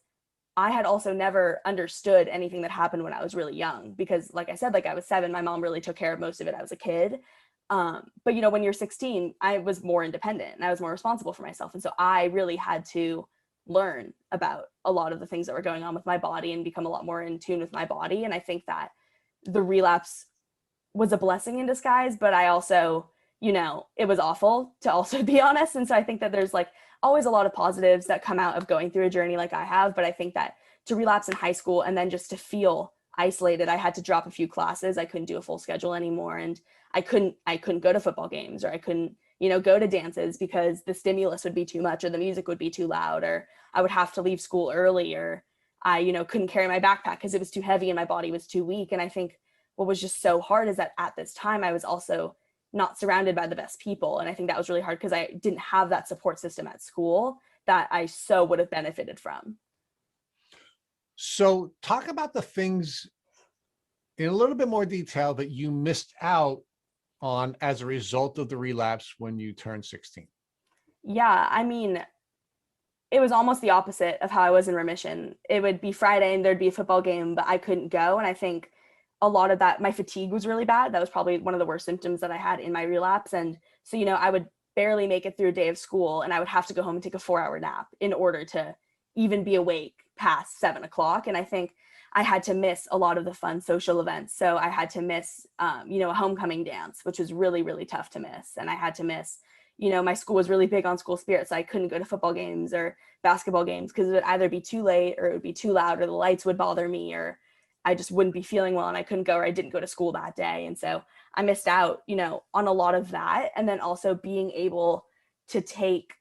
I had also never understood anything that happened when I was really young, because like I said, like I was 7, my mom really took care of most of it. I was a kid. But when you're 16, I was more independent and I was more responsible for myself. And so I really had to learn about a lot of the things that were going on with my body and become a lot more in tune with my body. And I think that the relapse was a blessing in disguise, but I also, it was awful, to also be honest. And so I think that there's like always a lot of positives that come out of going through a journey like I have. But I think that to relapse in high school and then just to feel isolated, I had to drop a few classes. I couldn't do a full schedule anymore. And I couldn't go to football games, or I couldn't, go to dances because the stimulus would be too much, or the music would be too loud, or I would have to leave school early, or I, couldn't carry my backpack because it was too heavy and my body was too weak. And I think what was just so hard is that at this time I was also not surrounded by the best people. And I think that was really hard because I didn't have that support system at school that I so would have benefited from. So talk about the things in a little bit more detail that you missed out on as a result of the relapse when you turned 16. Yeah, I mean, it was almost the opposite of how I was in remission. It would be Friday and there'd be a football game, but I couldn't go. And I think a lot of that, my fatigue was really bad. That was probably one of the worst symptoms that I had in my relapse. And so, I would barely make it through a day of school, and I would have to go home and take a 4-hour nap in order to even be awake past 7 o'clock. And I think I had to miss a lot of the fun social events. So I had to miss, a homecoming dance, which was really, really tough to miss. And I had to miss, my school was really big on school spirit. So I couldn't go to football games or basketball games because it would either be too late, or it would be too loud, or the lights would bother me, or I just wouldn't be feeling well and I couldn't go, or I didn't go to school that day. And so I missed out, on a lot of that. And then also being able to take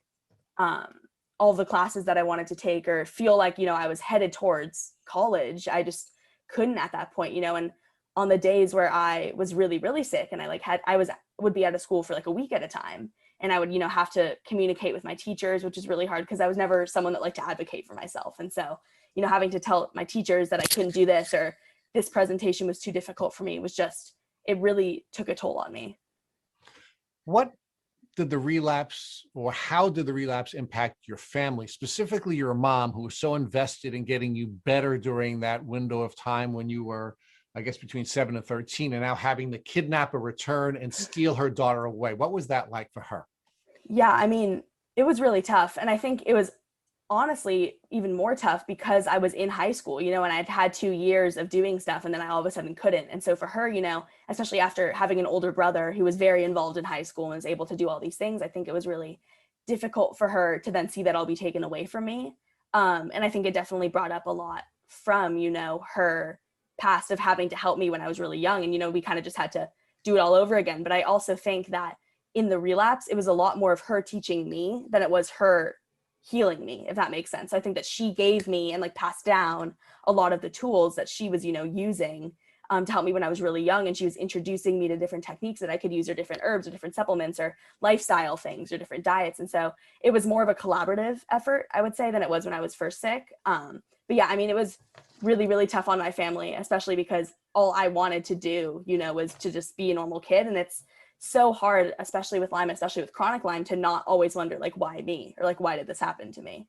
all the classes that I wanted to take, or feel like, I was headed towards college. I just couldn't at that point, and on the days where I was really, really sick and would be out of school for like a week at a time. And I would, have to communicate with my teachers, which is really hard because I was never someone that liked to advocate for myself. And so, having to tell my teachers that I couldn't do this, or this presentation was too difficult for me, was just, it really took a toll on me. What did the relapse, or how did the relapse impact your family, specifically your mom, who was so invested in getting you better during that window of time when you were, I guess, between 7 and 13, and now having the kidnapper return and steal her daughter away? What was that like for her? Yeah, I mean, it was really tough. And I think it was honestly even more tough because I was in high school, and I'd had 2 years of doing stuff, and then I all of a sudden couldn't. And so for her, especially after having an older brother who was very involved in high school and was able to do all these things, I think it was really difficult for her to then see that all be taken away from me. And I think it definitely brought up a lot from, her past of having to help me when I was really young. And, we kind of just had to do it all over again. But I also think that in the relapse, it was a lot more of her teaching me than it was her healing me, if that makes sense. I think that she gave me and like passed down a lot of the tools that she was, using to help me when I was really young. And she was introducing me to different techniques that I could use, or different herbs, or different supplements, or lifestyle things, or different diets. And so it was more of a collaborative effort, I would say, than it was when I was first sick. But yeah, I mean, it was really, really tough on my family, especially because all I wanted to do, was to just be a normal kid. And it's so hard, especially with Lyme, especially with chronic Lyme, to not always wonder, like, why me? Or like, why did this happen to me?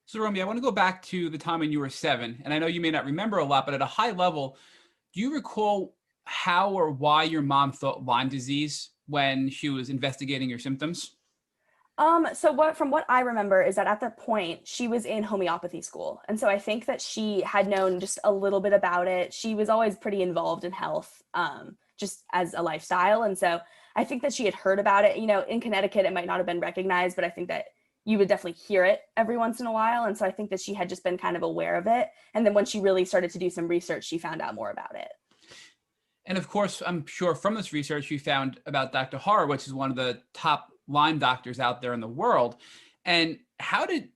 So, Romy, I want to go back to the time when you were 7, and I know you may not remember a lot, but at a high level, do you recall how or why your mom thought Lyme disease when she was investigating your symptoms? So from what I remember is that at that point she was in homeopathy school. And so I think that she had known just a little bit about it. She was always pretty involved in health, just as a lifestyle. And so I think that she had heard about it. In Connecticut, it might not have been recognized, but I think that you would definitely hear it every once in a while. And so I think that she had just been kind of aware of it. And then when she really started to do some research, she found out more about it. And of course, I'm sure from this research you found about Dr. Harwood, which is one of the top Lyme doctors out there in the world. And I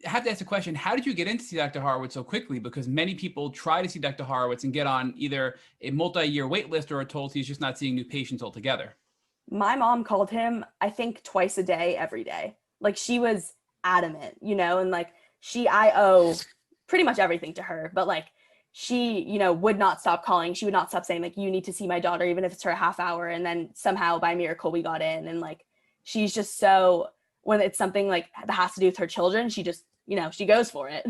have to ask the question, how did you get in to see Dr. Harwood so quickly? Because many people try to see Dr. Harwood and get on either a multi-year wait list or are told he's just not seeing new patients altogether. My mom called him, I think, twice a day, every day. Like, she was adamant, and like I owe pretty much everything to her, but like she, would not stop calling. She would not stop saying, like, you need to see my daughter, even if it's for a half hour. And then somehow by miracle we got in. And like, she's just so, when it's something like that has to do with her children, she just, she goes for it.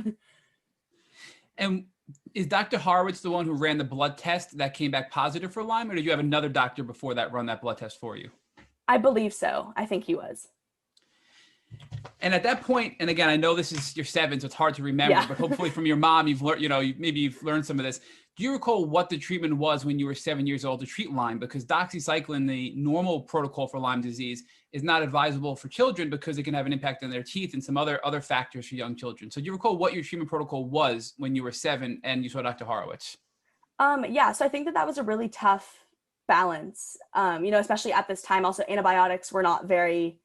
And is Dr. Harwood the one who ran the blood test that came back positive for Lyme, or did you have another doctor before that run that blood test for you? I believe so. I think he was. And at that point, and again, I know this is your 7, so it's hard to remember, but hopefully from your mom, you've learned, maybe you've learned some of this. Do you recall what the treatment was when you were 7 years old to treat Lyme? Because doxycycline, the normal protocol for Lyme disease, is not advisable for children because it can have an impact on their teeth and some other factors for young children. So do you recall what your treatment protocol was when you were 7 and you saw Dr. Harwood? Yeah, so I think that was a really tough balance, especially at this time. Also, antibiotics were not very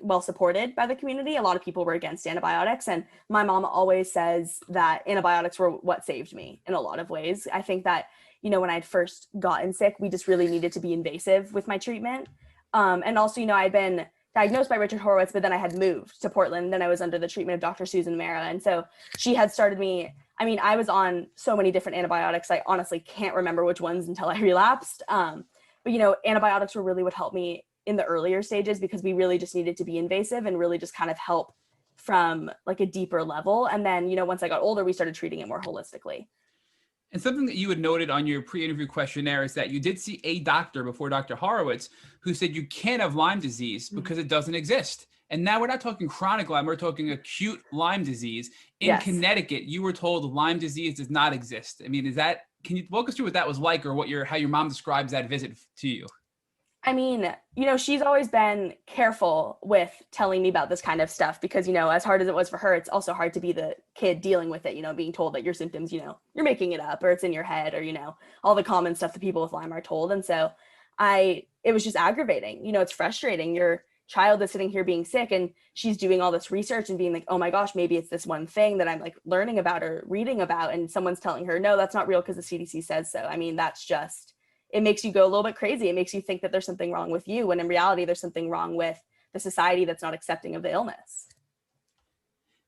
well supported by the community. A lot of people were against antibiotics. And my mom always says that antibiotics were what saved me in a lot of ways. I think that, when I'd first gotten sick, we just really needed to be invasive with my treatment. And also, I'd been diagnosed by Richard Horowitz, but then I had moved to Portland. Then I was under the treatment of Dr. Susan Mara. And so she had started me, I was on so many different antibiotics. I honestly can't remember which ones until I relapsed. But antibiotics were really what helped me in the earlier stages, because we really just needed to be invasive and really just kind of help from like a deeper level. And then, once I got older, we started treating it more holistically. And something that you had noted on your pre-interview questionnaire is that you did see a doctor before Dr. Harwood who said you can't have Lyme disease because it doesn't exist. And now we're not talking chronic Lyme, we're talking acute Lyme disease. In Connecticut, you were told Lyme disease does not exist. Can you walk us through what that was like, or how your mom describes that visit to you? She's always been careful with telling me about this kind of stuff because, as hard as it was for her, it's also hard to be the kid dealing with it, being told that your symptoms, you're making it up or it's in your head, or, all the common stuff that people with Lyme are told. And so it was just aggravating. It's frustrating. Your child is sitting here being sick and she's doing all this research and being like, oh my gosh, maybe it's this one thing that I'm like learning about or reading about. And someone's telling her, no, that's not real because the CDC says so. That's just, it makes you go a little bit crazy. It makes you think that there's something wrong with you, when in reality, there's something wrong with the society that's not accepting of the illness.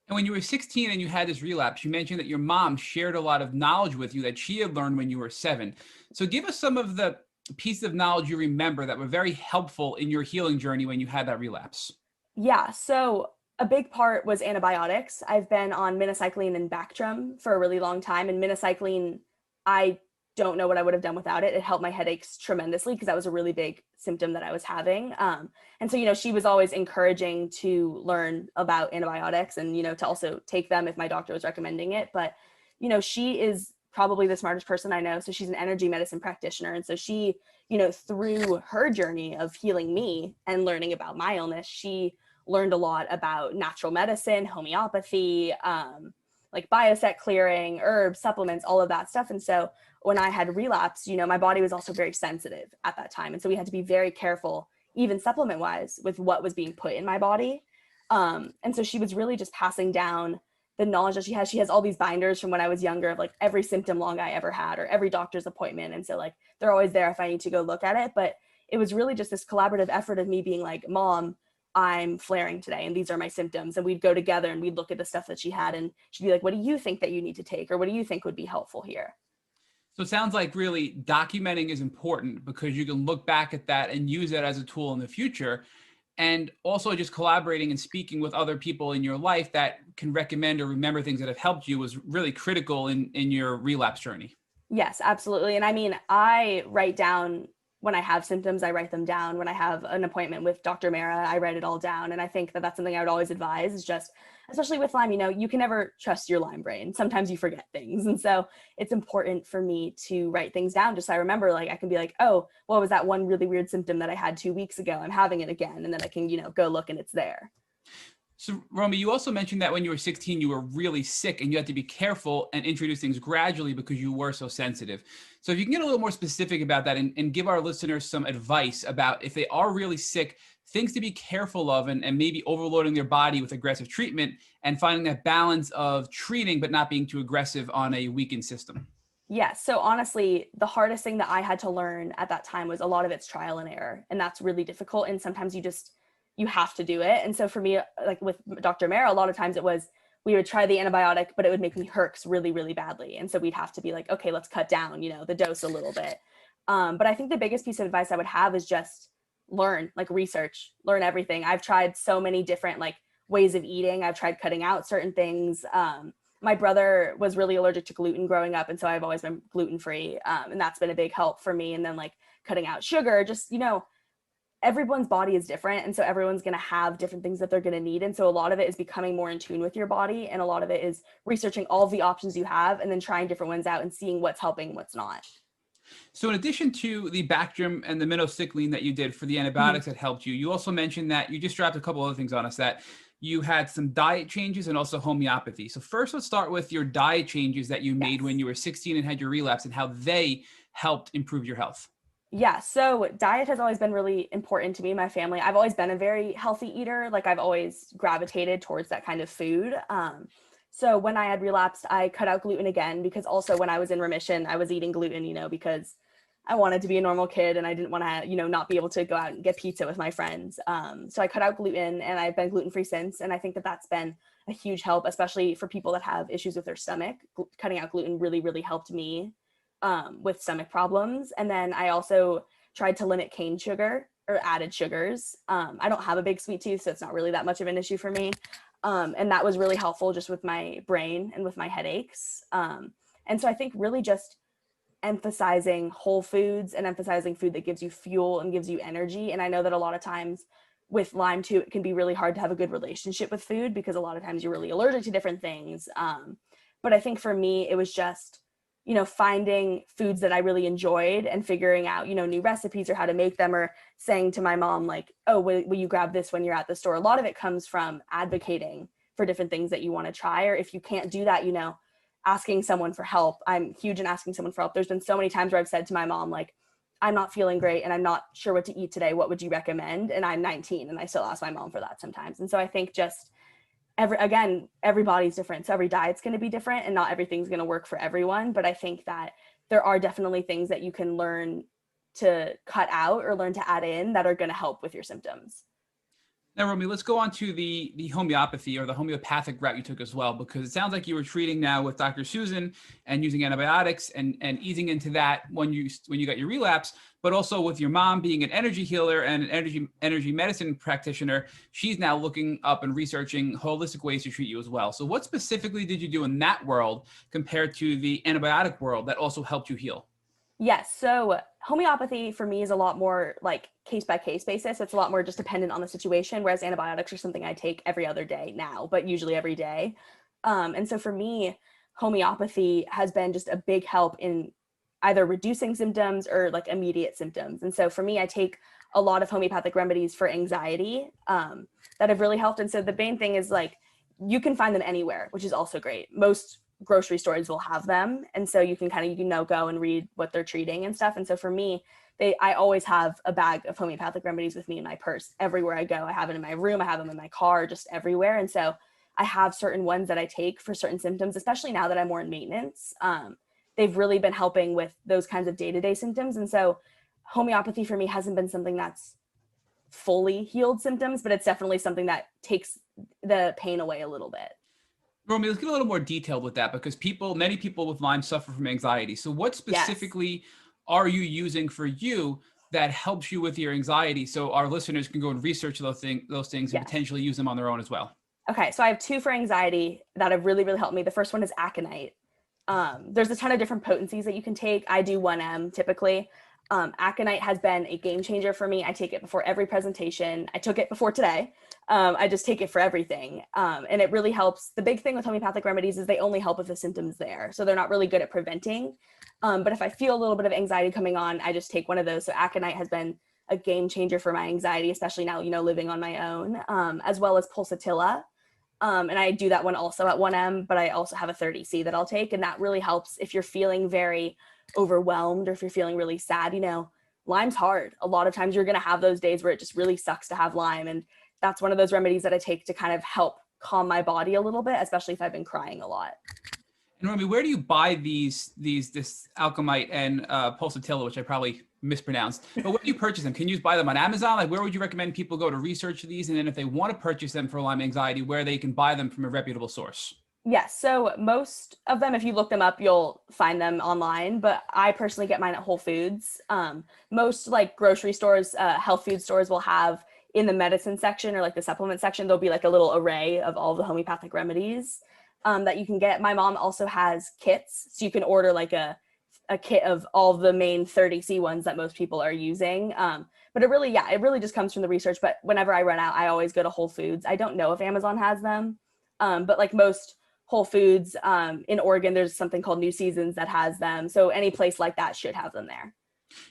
And when you were 16 and you had this relapse, you mentioned that your mom shared a lot of knowledge with you that she had learned when you were 7. So give us some of the pieces of knowledge you remember that were very helpful in your healing journey when you had that relapse. Yeah, so a big part was antibiotics. I've been on minocycline and Bactrim for a really long time. And minocycline, I don't know what I would have done without it. It helped my headaches tremendously because that was a really big symptom that I was having. And so, she was always encouraging to learn about antibiotics and, to also take them if my doctor was recommending it. But, she is probably the smartest person I know. So she's an energy medicine practitioner. And so she, through her journey of healing me and learning about my illness, she learned a lot about natural medicine, homeopathy, like biosec clearing, herbs, supplements, all of that stuff. And so when I had relapsed, my body was also very sensitive at that time. And so we had to be very careful, even supplement wise, with what was being put in my body. And so she was really just passing down the knowledge that she has. She has all these binders from when I was younger of like every symptom log I ever had or every doctor's appointment. And so like, they're always there if I need to go look at it. But it was really just this collaborative effort of me being like, Mom, I'm flaring today and these are my symptoms. And we'd go together and we'd look at the stuff that she had and she'd be like, what do you think that you need to take? Or what do you think would be helpful here? So it sounds like really documenting is important because you can look back at that and use that as a tool in the future. And also just collaborating and speaking with other people in your life that can recommend or remember things that have helped you was really critical in your relapse journey. Yes, absolutely. And I mean, I write down when I have symptoms, I write them down. When I have an appointment with Dr. Mara, I write it all down. And I think that that's something I would always advise is just, especially with Lyme, you know, you can never trust your Lyme brain. Sometimes you forget things. And so it's important for me to write things down just so I remember, like, I can be like, oh, what was that one really weird symptom that I had 2 weeks ago? I'm having it again. And then I can, you know, go look and it's there. So, Romy, you also mentioned that when you were 16, you were really sick and you had to be careful and introduce things gradually because you were so sensitive. So if you can get a little more specific about that and give our listeners some advice about if they are really sick, things to be careful of and maybe overloading their body with aggressive treatment and finding that balance of treating but not being too aggressive on a weakened system. Yes. So honestly, the hardest thing that I had to learn at that time was a lot of it's trial and error. And that's really difficult. And sometimes you have to do it. And so for me, like with Dr. Mara, a lot of times it was, we would try the antibiotic, but it would make me herx really, really badly. And so we'd have to be like, okay, let's cut down, you know, the dose a little bit. But I think the biggest piece of advice I would have is just learn, like research, learn everything. I've tried so many different like ways of eating. I've tried cutting out certain things. My brother was really allergic to gluten growing up. And so I've always been gluten-free. And that's been a big help for me. And then like cutting out sugar, just, you know, everyone's body is different. And so everyone's going to have different things that they're going to need. And so a lot of it is becoming more in tune with your body. And a lot of it is researching all of the options you have and then trying different ones out and seeing what's helping, what's not. So in addition to the Bactrim and the minocycline that you did for the antibiotics that helped you, you also mentioned that you just dropped a couple other things on us, that you had some diet changes and also homeopathy. So first, let's start with your diet changes that you made when you were 16 and had your relapse and how they helped improve your health. Yeah, so diet has always been really important to me, my family. I've always been a very healthy eater. Like I've always gravitated towards that kind of food. So when I had relapsed, I cut out gluten again because also when I was in remission, I was eating gluten, you know, because I wanted to be a normal kid and I didn't want to, you know, not be able to go out and get pizza with my friends. So I cut out gluten and I've been gluten-free since. And I think that that's been a huge help, especially for people that have issues with their stomach. Cutting out gluten really, really helped me with stomach problems. And then I also tried to limit cane sugar or added sugars. I don't have a big sweet tooth, so it's not really that much of an issue for me. And that was really helpful just with my brain and with my headaches. And so I think really just emphasizing whole foods and emphasizing food that gives you fuel and gives you energy. And I know that a lot of times with Lyme too, it can be really hard to have a good relationship with food because a lot of times you're really allergic to different things. But I think for me, it was just, you know, finding foods that I really enjoyed and figuring out, you know, new recipes or how to make them, or saying to my mom, like, oh, will you grab this when you're at the store? A lot of it comes from advocating for different things that you want to try. Or if you can't do that, you know, asking someone for help. I'm huge in asking someone for help. There's been so many times where I've said to my mom, like, I'm not feeling great and I'm not sure what to eat today. What would you recommend? And I'm 19 and I still ask my mom for that sometimes. And so I think just everybody's different. So every diet's going to be different and not everything's going to work for everyone. But I think that there are definitely things that you can learn to cut out or learn to add in that are going to help with your symptoms. Now, Romy, let's go on to the homeopathy or the homeopathic route you took as well, because it sounds like you were treating now with Dr. Susan and using antibiotics and easing into that when you got your relapse, but also with your mom being an energy healer and an energy medicine practitioner, she's now looking up and researching holistic ways to treat you as well. So what specifically did you do in that world compared to the antibiotic world that also helped you heal? Yes. So homeopathy for me is a lot more like case by case basis. It's a lot more just dependent on the situation, whereas antibiotics are something I take every other day now, but usually every day. And so for me, homeopathy has been just a big help in either reducing symptoms or like immediate symptoms. And so for me, I take a lot of homeopathic remedies for anxiety that have really helped. And so the main thing is like, you can find them anywhere, which is also great. Most grocery stores will have them. And so you can go and read what they're treating and stuff. And so for me, I always have a bag of homeopathic remedies with me in my purse. Everywhere I go, I have it in my room, I have them in my car, just everywhere. And so I have certain ones that I take for certain symptoms, especially now that I'm more in maintenance. They've really been helping with those kinds of day-to-day symptoms. And so homeopathy for me hasn't been something that's fully healed symptoms, but it's definitely something that takes the pain away a little bit. Romy, let's get a little more detailed with that, because many people with Lyme suffer from anxiety. So what specifically are you using for you that helps you with your anxiety, so our listeners can go and research those things and potentially use them on their own as well? Okay, so I have 2 for anxiety that have really, really helped me. The first one is Aconite. There's a ton of different potencies that you can take. I do 1M typically. Aconite has been a game changer for me. I take it before every presentation. I took it before today. I just take it for everything. And it really helps. The big thing with homeopathic remedies is they only help if the symptom's there. So they're not really good at preventing. But if I feel a little bit of anxiety coming on, I just take one of those. So Aconite has been a game changer for my anxiety, especially now, living on my own, as well as Pulsatilla. And I do that one also at 1M, but I also have a 30C that I'll take. And that really helps if you're feeling very overwhelmed or if you're feeling really sad. Lyme's hard. A lot of times you're going to have those days where it just really sucks to have Lyme. And that's one of those remedies that I take to kind of help calm my body a little bit, especially if I've been crying a lot. And Romy, where do you buy this Alchemite and Pulsatilla, which I probably mispronounced, but where do you purchase them? Can you buy them on Amazon? Like, where would you recommend people go to research these? And then if they want to purchase them for Lyme anxiety, where they can buy them from a reputable source? Yes. So most of them, if you look them up, you'll find them online, but I personally get mine at Whole Foods. Most like grocery stores, health food stores will have in the medicine section or like the supplement section, there'll be like a little array of all the homeopathic remedies that you can get. My mom also has kits. So you can order like a kit of all the main 30C ones that most people are using. But it really just comes from the research. But whenever I run out, I always go to Whole Foods. I don't know if Amazon has them, but like most Whole Foods in Oregon, there's something called New Seasons that has them. So any place like that should have them there.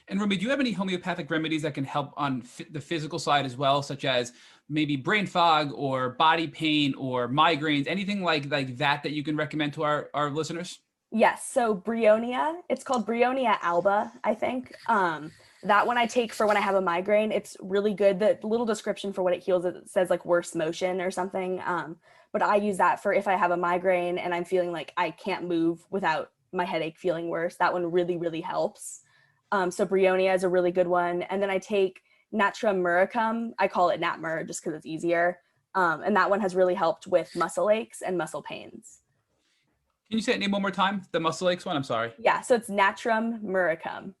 And Romy, do you have any homeopathic remedies that can help on the physical side as well, such as maybe brain fog or body pain or migraines, anything like that you can recommend to our listeners? Yes. So Bryonia, it's called Bryonia alba, I think. That one I take for when I have a migraine. It's really good. The little description for what it heals, it says like worse motion or something. But I use that for if I have a migraine and I'm feeling like I can't move without my headache feeling worse. That one really, really helps. So Bryonia is a really good one. And then I take Natrum muricum. I call it Natmur just because it's easier. And that one has really helped with muscle aches and muscle pains. Can you say it name one more time? The muscle aches one? I'm sorry. Yeah, so it's Natrum muricum.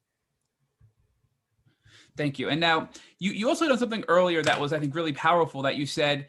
Thank you. And now you also done something earlier that was, I think, really powerful, that you said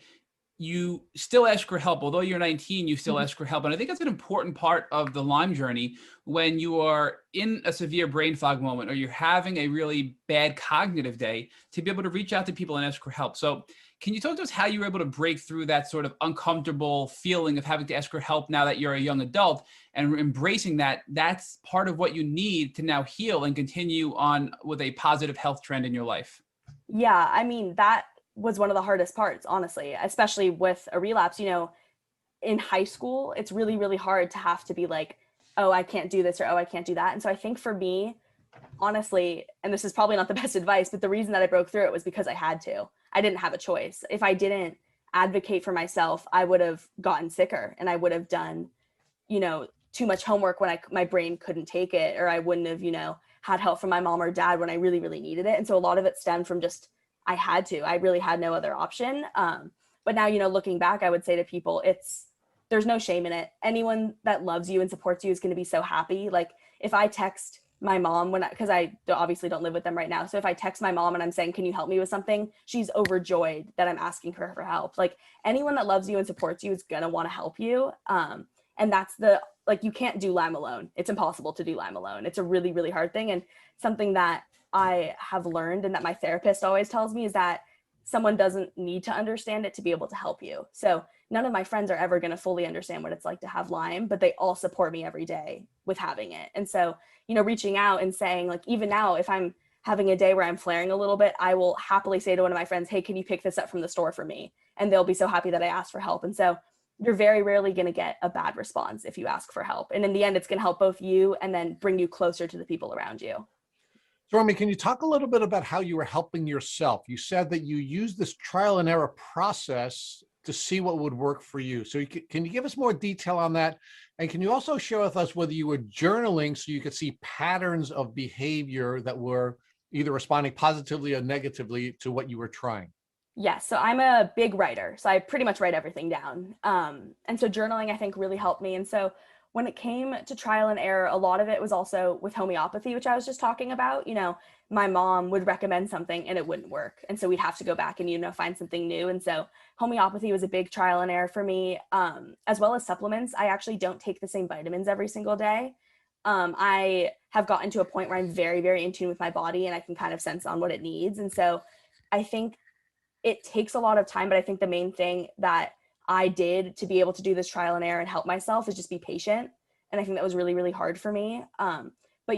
you still ask for help. Although you're 19, you still ask for help. And I think that's an important part of the Lyme journey when you are in a severe brain fog moment or you're having a really bad cognitive day, to be able to reach out to people and ask for help. So can you talk to us how you were able to break through that sort of uncomfortable feeling of having to ask for help now that you're a young adult, and embracing that that's part of what you need to now heal and continue on with a positive health trend in your life? Yeah, I mean, that was one of the hardest parts, honestly, especially with a relapse. In high school, it's really, really hard to have to be like, oh, I can't do this, or oh, I can't do that. And so I think for me, honestly, and this is probably not the best advice, but the reason that I broke through it was because I had to. I didn't have a choice. If I didn't advocate for myself, I would have gotten sicker and I would have done, too much homework when my brain couldn't take it, or I wouldn't have, had help from my mom or dad when I really, really needed it. And so a lot of it stemmed from just, I really had no other option. But now, looking back, I would say to people, there's no shame in it. Anyone that loves you and supports you is going to be so happy. Like if I text my mom because I obviously don't live with them right now. So if I text my mom and I'm saying, can you help me with something? She's overjoyed that I'm asking her for help. Like anyone that loves you and supports you is going to want to help you. And that's you can't do Lyme alone. It's impossible to do Lyme alone. It's a really, really hard thing. And something that I have learned and that my therapist always tells me is that someone doesn't need to understand it to be able to help you. So none of my friends are ever going to fully understand what it's like to have Lyme, but they all support me every day with having it. And so, reaching out and saying, like, even now, if I'm having a day where I'm flaring a little bit, I will happily say to one of my friends, hey, can you pick this up from the store for me? And they'll be so happy that I asked for help. And so you're very rarely going to get a bad response if you ask for help. And in the end, it's going to help both you and then bring you closer to the people around you. So, Romy, can you talk a little bit about how you were helping yourself? You said that you used this trial and error process to see what would work for you. So can you give us more detail on that? And can you also share with us whether you were journaling so you could see patterns of behavior that were, either responding positively or negatively to what you were trying? Yes, so I'm a big writer, so I pretty much write everything down. And so journaling, I think, really helped me. And so when it came to trial and error, a lot of it was also with homeopathy, which I was just talking about. My mom would recommend something and it wouldn't work. And so we'd have to go back and, find something new. And so homeopathy was a big trial and error for me, as well as supplements. I actually don't take the same vitamins every single day. I have gotten to a point where I'm very, very in tune with my body and I can kind of sense on what it needs. And so I think it takes a lot of time, but I think the main thing that I did to be able to do this trial and error and help myself is just be patient. And I think that was really, really hard for me. But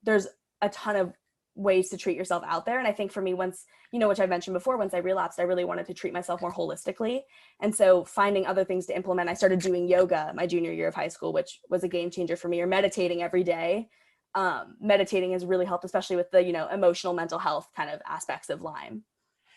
there's a ton of ways to treat yourself out there. And I think for me, once, which I mentioned before, once I relapsed, I really wanted to treat myself more holistically. And so finding other things to implement, I started doing yoga my junior year of high school, which was a game changer for me, or meditating every day. Meditating has really helped, especially with the, emotional mental health kind of aspects of Lyme.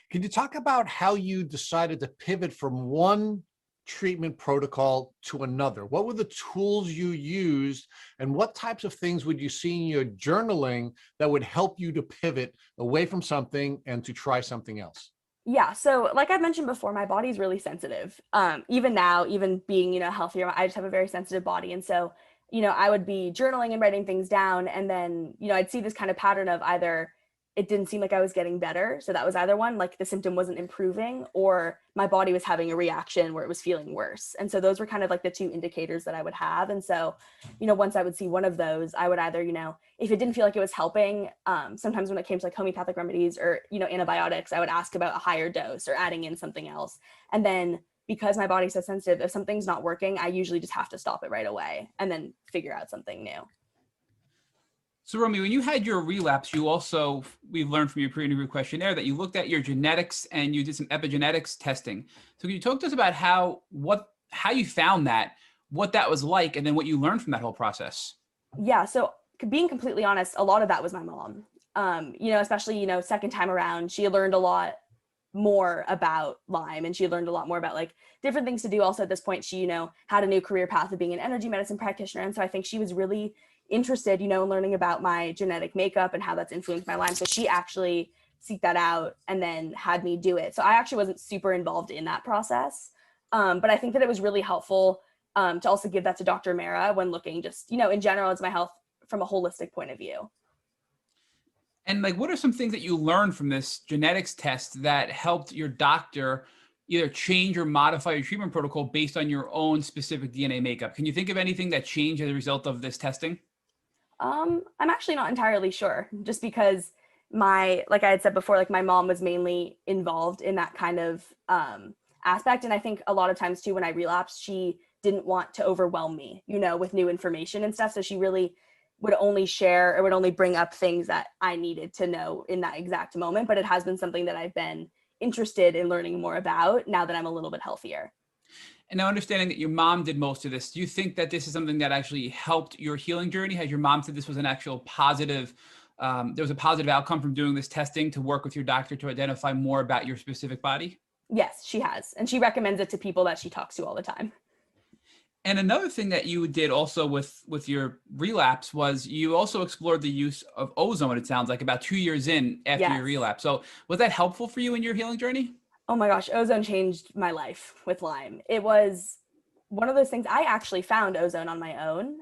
Can you talk about how you decided to pivot from one treatment protocol to another? What were the tools you used, and what types of things would you see in your journaling that would help you to pivot away from something and to try something else? Yeah. So like I mentioned before, my body's really sensitive. Even now, even being, healthier, I just have a very sensitive body. And so, I would be journaling and writing things down. And then, I'd see this kind of pattern of either it didn't seem like I was getting better. So that was either one, like the symptom wasn't improving, or my body was having a reaction where it was feeling worse. And so those were kind of like the two indicators that I would have. And so, once I would see one of those, I would either, if it didn't feel like it was helping, sometimes when it came to like homeopathic remedies or, antibiotics, I would ask about a higher dose or adding in something else. And then because my body's so sensitive, if something's not working, I usually just have to stop it right away and then figure out something new. So, Romy, when you had your relapse, we learned from your pre-interview questionnaire that you looked at your genetics and you did some epigenetics testing. So can you talk to us about how you found that, what that was like, and then what you learned from that whole process? Yeah. So being completely honest, a lot of that was my mom. Especially, second time around, she learned a lot more about Lyme, and she learned a lot more about like different things to do. Also at this point, she, had a new career path of being an energy medicine practitioner. And so I think she was really interested, in learning about my genetic makeup and how that's influenced my Lyme. So she actually seeked that out and then had me do it. So I actually wasn't super involved in that process. But I think that it was really helpful to also give that to Dr. Mara when looking just, in general, as my health from a holistic point of view. And like, what are some things that you learned from this genetics test that helped your doctor either change or modify your treatment protocol based on your own specific DNA makeup? Can you think of anything that changed as a result of this testing? I'm actually not entirely sure, just because like I had said before, like my mom was mainly involved in that kind of aspect. And I think a lot of times too, when I relapsed, she didn't want to overwhelm me, with new information and stuff. So she really would only share or would only bring up things that I needed to know in that exact moment. But it has been something that I've been interested in learning more about now that I'm a little bit healthier. And now understanding that your mom did most of this, do you think that this is something that actually helped your healing journey? Has your mom said this was an actual positive, there was a positive outcome from doing this testing to work with your doctor to identify more about your specific body? Yes, she has. And she recommends it to people that she talks to all the time. And another thing that you did also with your relapse was you also explored the use of ozone, it sounds like, about 2 years in after your relapse. So was that helpful for you in your healing journey? Oh my gosh, ozone changed my life with Lyme. It was one of those things. I actually found ozone on my own.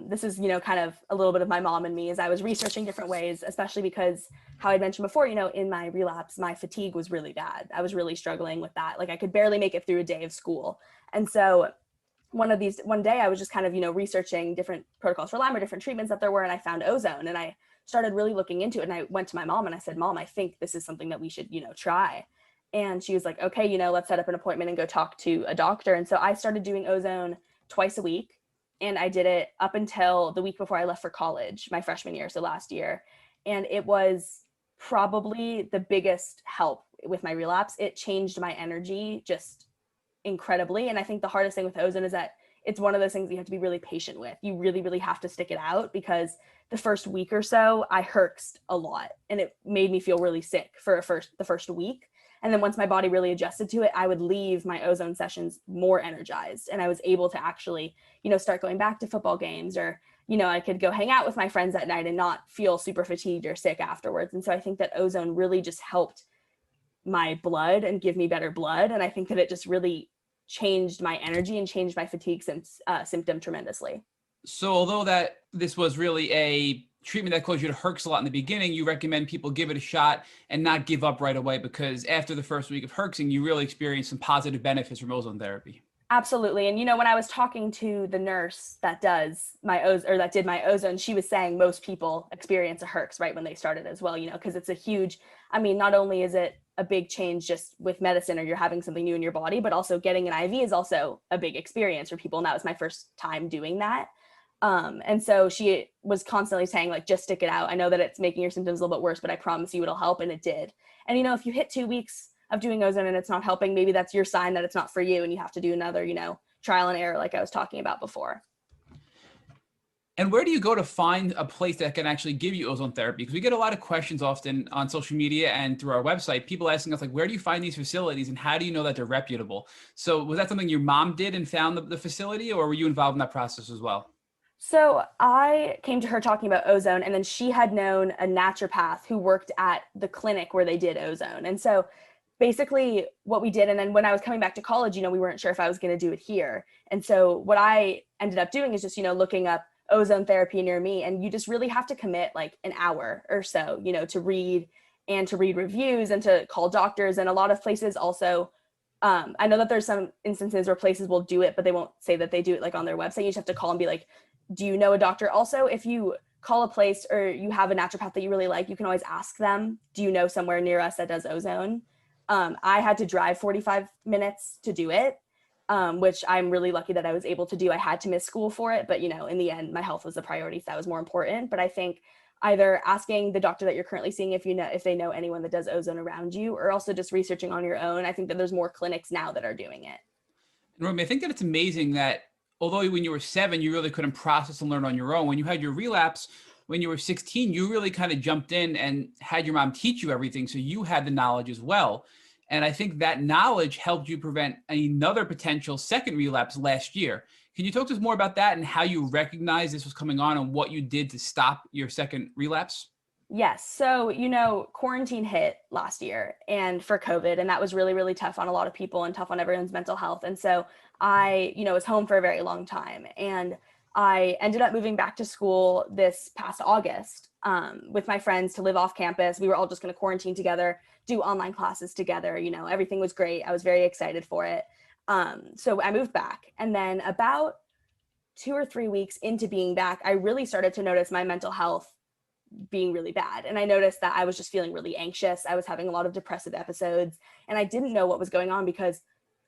This is, kind of a little bit of my mom and me as I was researching different ways, especially because how I mentioned before, in my relapse, my fatigue was really bad. I was really struggling with that. Like I could barely make it through a day of school. And so one day I was just kind of, researching different protocols for Lyme or different treatments that there were. And I found ozone and I started really looking into it. And I went to my mom and I said, Mom, I think this is something that we should, try. And she was like, okay, let's set up an appointment and go talk to a doctor. And so I started doing ozone twice a week. And I did it up until the week before I left for college, my freshman year, so last year. And it was probably the biggest help with my relapse. It changed my energy just incredibly. And I think the hardest thing with ozone is that it's one of those things you have to be really patient with. You really, really have to stick it out, because the first week or so I herxed a lot and it made me feel really sick for the first week. And then once my body really adjusted to it, I would leave my ozone sessions more energized. And I was able to actually, start going back to football games or, I could go hang out with my friends at night and not feel super fatigued or sick afterwards. And so I think that Ozone really just helped my blood and give me better blood. And I think that it just really changed my energy and changed my fatigue symptom tremendously. So although that this was really a treatment that caused you to herx a lot in the beginning, you recommend people give it a shot and not give up right away, because after the first week of herxing, you really experienced some positive benefits from ozone therapy. Absolutely. And when I was talking to the nurse that does my that did my ozone, she was saying most people experience a herx right when they started as well, because it's a huge, not only is it a big change just with medicine or you're having something new in your body, but also getting an IV is also a big experience for people. And that was my first time doing that. And so she was constantly saying, like, just stick it out. I know that it's making your symptoms a little bit worse, but I promise you it'll help. And it did. And, if you hit 2 weeks of doing ozone and it's not helping, maybe that's your sign that it's not for you and you have to do another, trial and error like I was talking about before. And where do you go to find a place that can actually give you ozone therapy? Because we get a lot of questions often on social media and through our website, people asking us, like, where do you find these facilities and how do you know that they're reputable? So was that something your mom did and found the facility, or were you involved in that process as well? So I came to her talking about ozone, and then she had known a naturopath who worked at the clinic where they did ozone. And so basically what we did, and then when I was coming back to college, we weren't sure if I was going to do it here. And so what I ended up doing is just, looking up ozone therapy near me. And you just really have to commit like an hour or so, to read reviews and to call doctors. And a lot of places also, I know that there's some instances where places will do it, but they won't say that they do it like on their website. You just have to call and be like, do you know a doctor? Also, if you call a place or you have a naturopath that you really like, you can always ask them, do you know somewhere near us that does ozone? I had to drive 45 minutes to do it, which I'm really lucky that I was able to do. I had to miss school for it, but in the end, my health was the priority, so that was more important. But I think either asking the doctor that you're currently seeing if they know anyone that does ozone around you, or also just researching on your own. I think that there's more clinics now that are doing it. And Romy, I think that it's amazing that although when you were 7, you really couldn't process and learn on your own, when you had your relapse, when you were 16, you really kind of jumped in and had your mom teach you everything. So you had the knowledge as well. And I think that knowledge helped you prevent another potential second relapse last year. Can you talk to us more about that and how you recognized this was coming on and what you did to stop your second relapse? Yes. So, quarantine hit last year and for COVID, and that was really, really tough on a lot of people and tough on everyone's mental health. And so I, was home for a very long time, and I ended up moving back to school this past August with my friends to live off campus. We were all just going to quarantine together, do online classes together. Everything was great. I was very excited for it. So I moved back, and then about 2 or 3 weeks into being back, I really started to notice my mental health being really bad. And I noticed that I was just feeling really anxious. I was having a lot of depressive episodes, and I didn't know what was going on because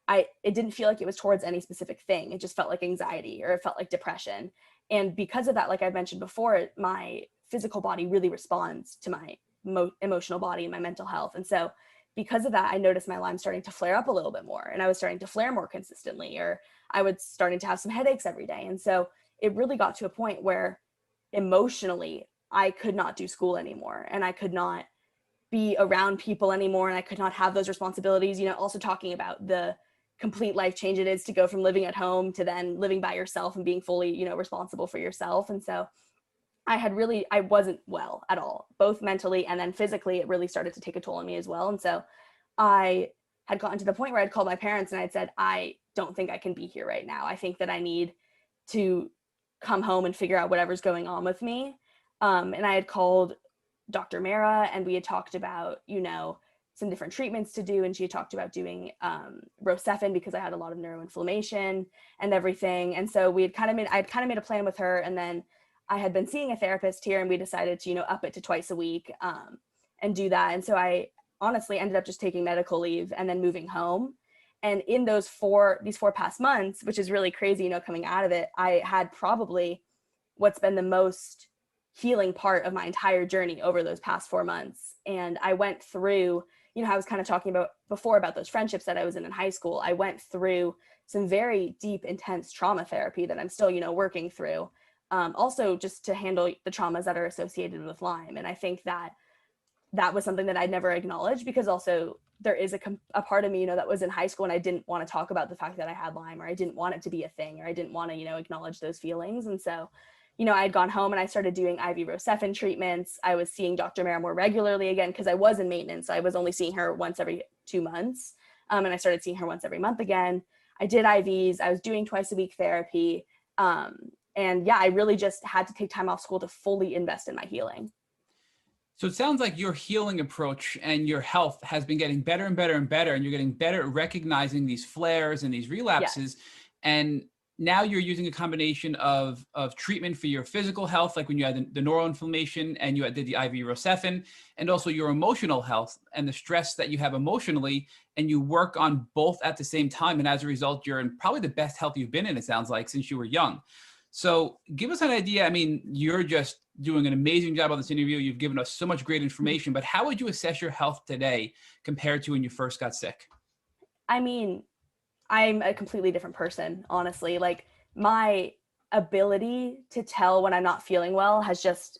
it didn't feel like it was towards any specific thing. It just felt like anxiety, or it felt like depression. And because of that, like I mentioned before, my physical body really responds to my emotional body and my mental health. And so because of that, I noticed my Lyme starting to flare up a little bit more, and I was starting to flare more consistently, or I was starting to have some headaches every day. And so it really got to a point where emotionally I could not do school anymore, and I could not be around people anymore, and I could not have those responsibilities, also talking about the complete life change it is to go from living at home to then living by yourself and being fully, responsible for yourself. And so I wasn't well at all, both mentally and then physically. It really started to take a toll on me as well. And so I had gotten to the point where I'd called my parents and I'd said, I don't think I can be here right now. I think that I need to come home and figure out whatever's going on with me. And I had called Dr. Mara, and we had talked about, some different treatments to do. And she had talked about doing Rocephin because I had a lot of neuroinflammation and everything. And so I'd kind of made a plan with her. And then I had been seeing a therapist here, and we decided to, up it to twice a week and do that. And so I honestly ended up just taking medical leave and then moving home. And in these 4 past months, which is really crazy, coming out of it, I had probably what's been the most healing part of my entire journey over those past 4 months. And I went through, I was kind of talking about before about those friendships that I was in high school. I went through some very deep, intense trauma therapy that I'm still, working through. Also just to handle the traumas that are associated with Lyme. And I think that was something that I'd never acknowledged, because also there is a part of me, that was in high school, and I didn't want to talk about the fact that I had Lyme, or I didn't want it to be a thing, or I didn't want to, acknowledge those feelings. And so, I had gone home and I started doing IV Rocephin treatments. I was seeing Dr. Mara more regularly again because I was in maintenance. So I was only seeing her once every 2 months. And I started seeing her once every month again. I did IVs. I was doing twice a week therapy. And yeah, I really just had to take time off school to fully invest in my healing. So it sounds like your healing approach and your health has been getting better and better and better, and you're getting better at recognizing these flares and these relapses. Yes. And now you're using a combination of treatment for your physical health, like when you had the neuroinflammation and you did the IV Rocephin, and also your emotional health and the stress that you have emotionally, and you work on both at the same time. And as a result, you're in probably the best health you've been in, it sounds like, since you were young. So give us an idea. I mean, you're just doing an amazing job on this interview. You've given us so much great information, but how would you assess your health today compared to when you first got sick? I mean, I'm a completely different person, honestly. Like, my ability to tell when I'm not feeling well has just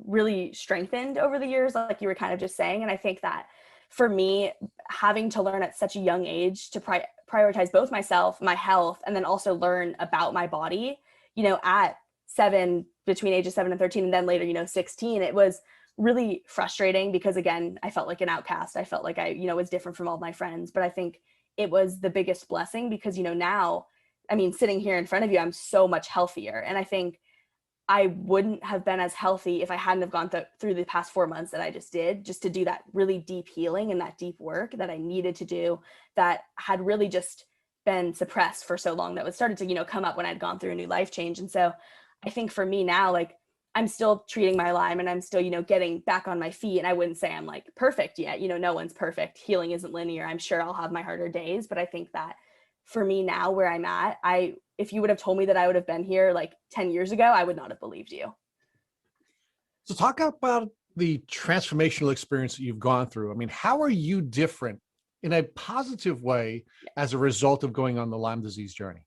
really strengthened over the years, like you were kind of just saying. And I think that for me, having to learn at such a young age to prioritize both myself, my health, and then also learn about my body, at between ages 7 and 13, and then later, 16, it was really frustrating because, again, I felt like an outcast. I felt like I, was different from all my friends. But I think it was the biggest blessing because, now, I mean, sitting here in front of you, I'm so much healthier. And I think I wouldn't have been as healthy if I hadn't have gone through the past 4 months that I just did, just to do that really deep healing and that deep work that I needed to do that had really just been suppressed for so long, that was started to, come up when I'd gone through a new life change. And so I think for me now, like, I'm still treating my Lyme and I'm still, getting back on my feet. And I wouldn't say I'm like perfect yet. No one's perfect. Healing isn't linear. I'm sure I'll have my harder days, but I think that for me now, where I'm at, if you would have told me that I would have been here like 10 years ago, I would not have believed you. So talk about the transformational experience that you've gone through. I mean, how are you different in a positive way as a result of going on the Lyme disease journey?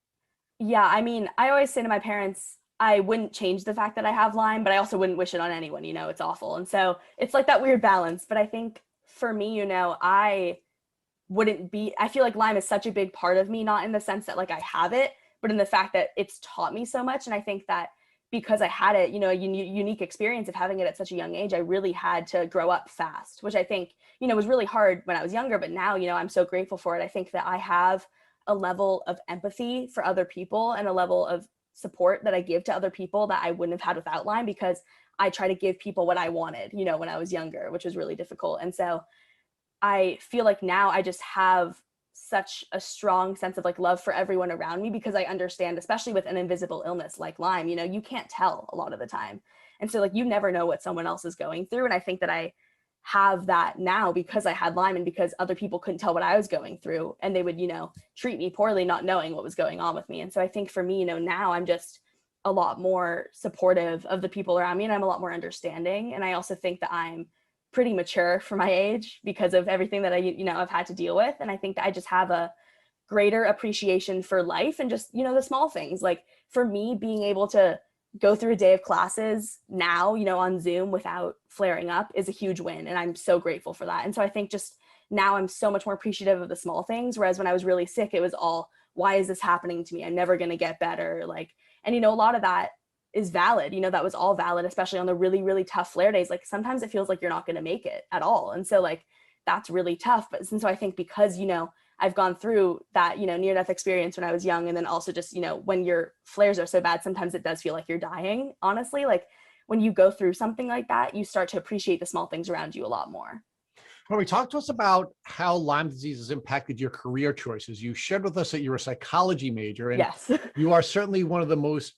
Yeah, I mean, I always say to my parents, I wouldn't change the fact that I have Lyme, but I also wouldn't wish it on anyone. It's awful. And so it's like that weird balance. But I think for me, I feel like Lyme is such a big part of me, not in the sense that like I have it, but in the fact that it's taught me so much. And I think that because I had it, a unique experience of having it at such a young age, I really had to grow up fast, which I think, was really hard when I was younger. But now, I'm so grateful for it. I think that I have a level of empathy for other people and a level of support that I give to other people that I wouldn't have had without Lyme, because I try to give people what I wanted, when I was younger, which was really difficult. And so I feel like now I just have such a strong sense of like love for everyone around me, because I understand, especially with an invisible illness like Lyme, you can't tell a lot of the time. And so like, you never know what someone else is going through. And I think that I have that now because I had Lyme and because other people couldn't tell what I was going through, and they would, treat me poorly, not knowing what was going on with me. And so I think for me, now I'm just a lot more supportive of the people around me, and I'm a lot more understanding. And I also think that I'm pretty mature for my age because of everything that I've had to deal with. And I think that I just have a greater appreciation for life and just, the small things. Like for me, being able to go through a day of classes now, on Zoom without flaring up is a huge win. And I'm so grateful for that. And so I think just now I'm so much more appreciative of the small things. Whereas when I was really sick, it was all, why is this happening to me? I'm never going to get better. And a lot of that is valid. That was all valid, especially on the really, really tough flare days. Like sometimes it feels like you're not going to make it at all. And so like, that's really tough. And so I think because, I've gone through that, near-death experience when I was young. And then also just, when your flares are so bad, sometimes it does feel like you're dying, honestly. Like when you go through something like that, you start to appreciate the small things around you a lot more. Romy, talk to us about how Lyme disease has impacted your career choices. You shared with us that you're a psychology major, and yes, you are certainly one of the most,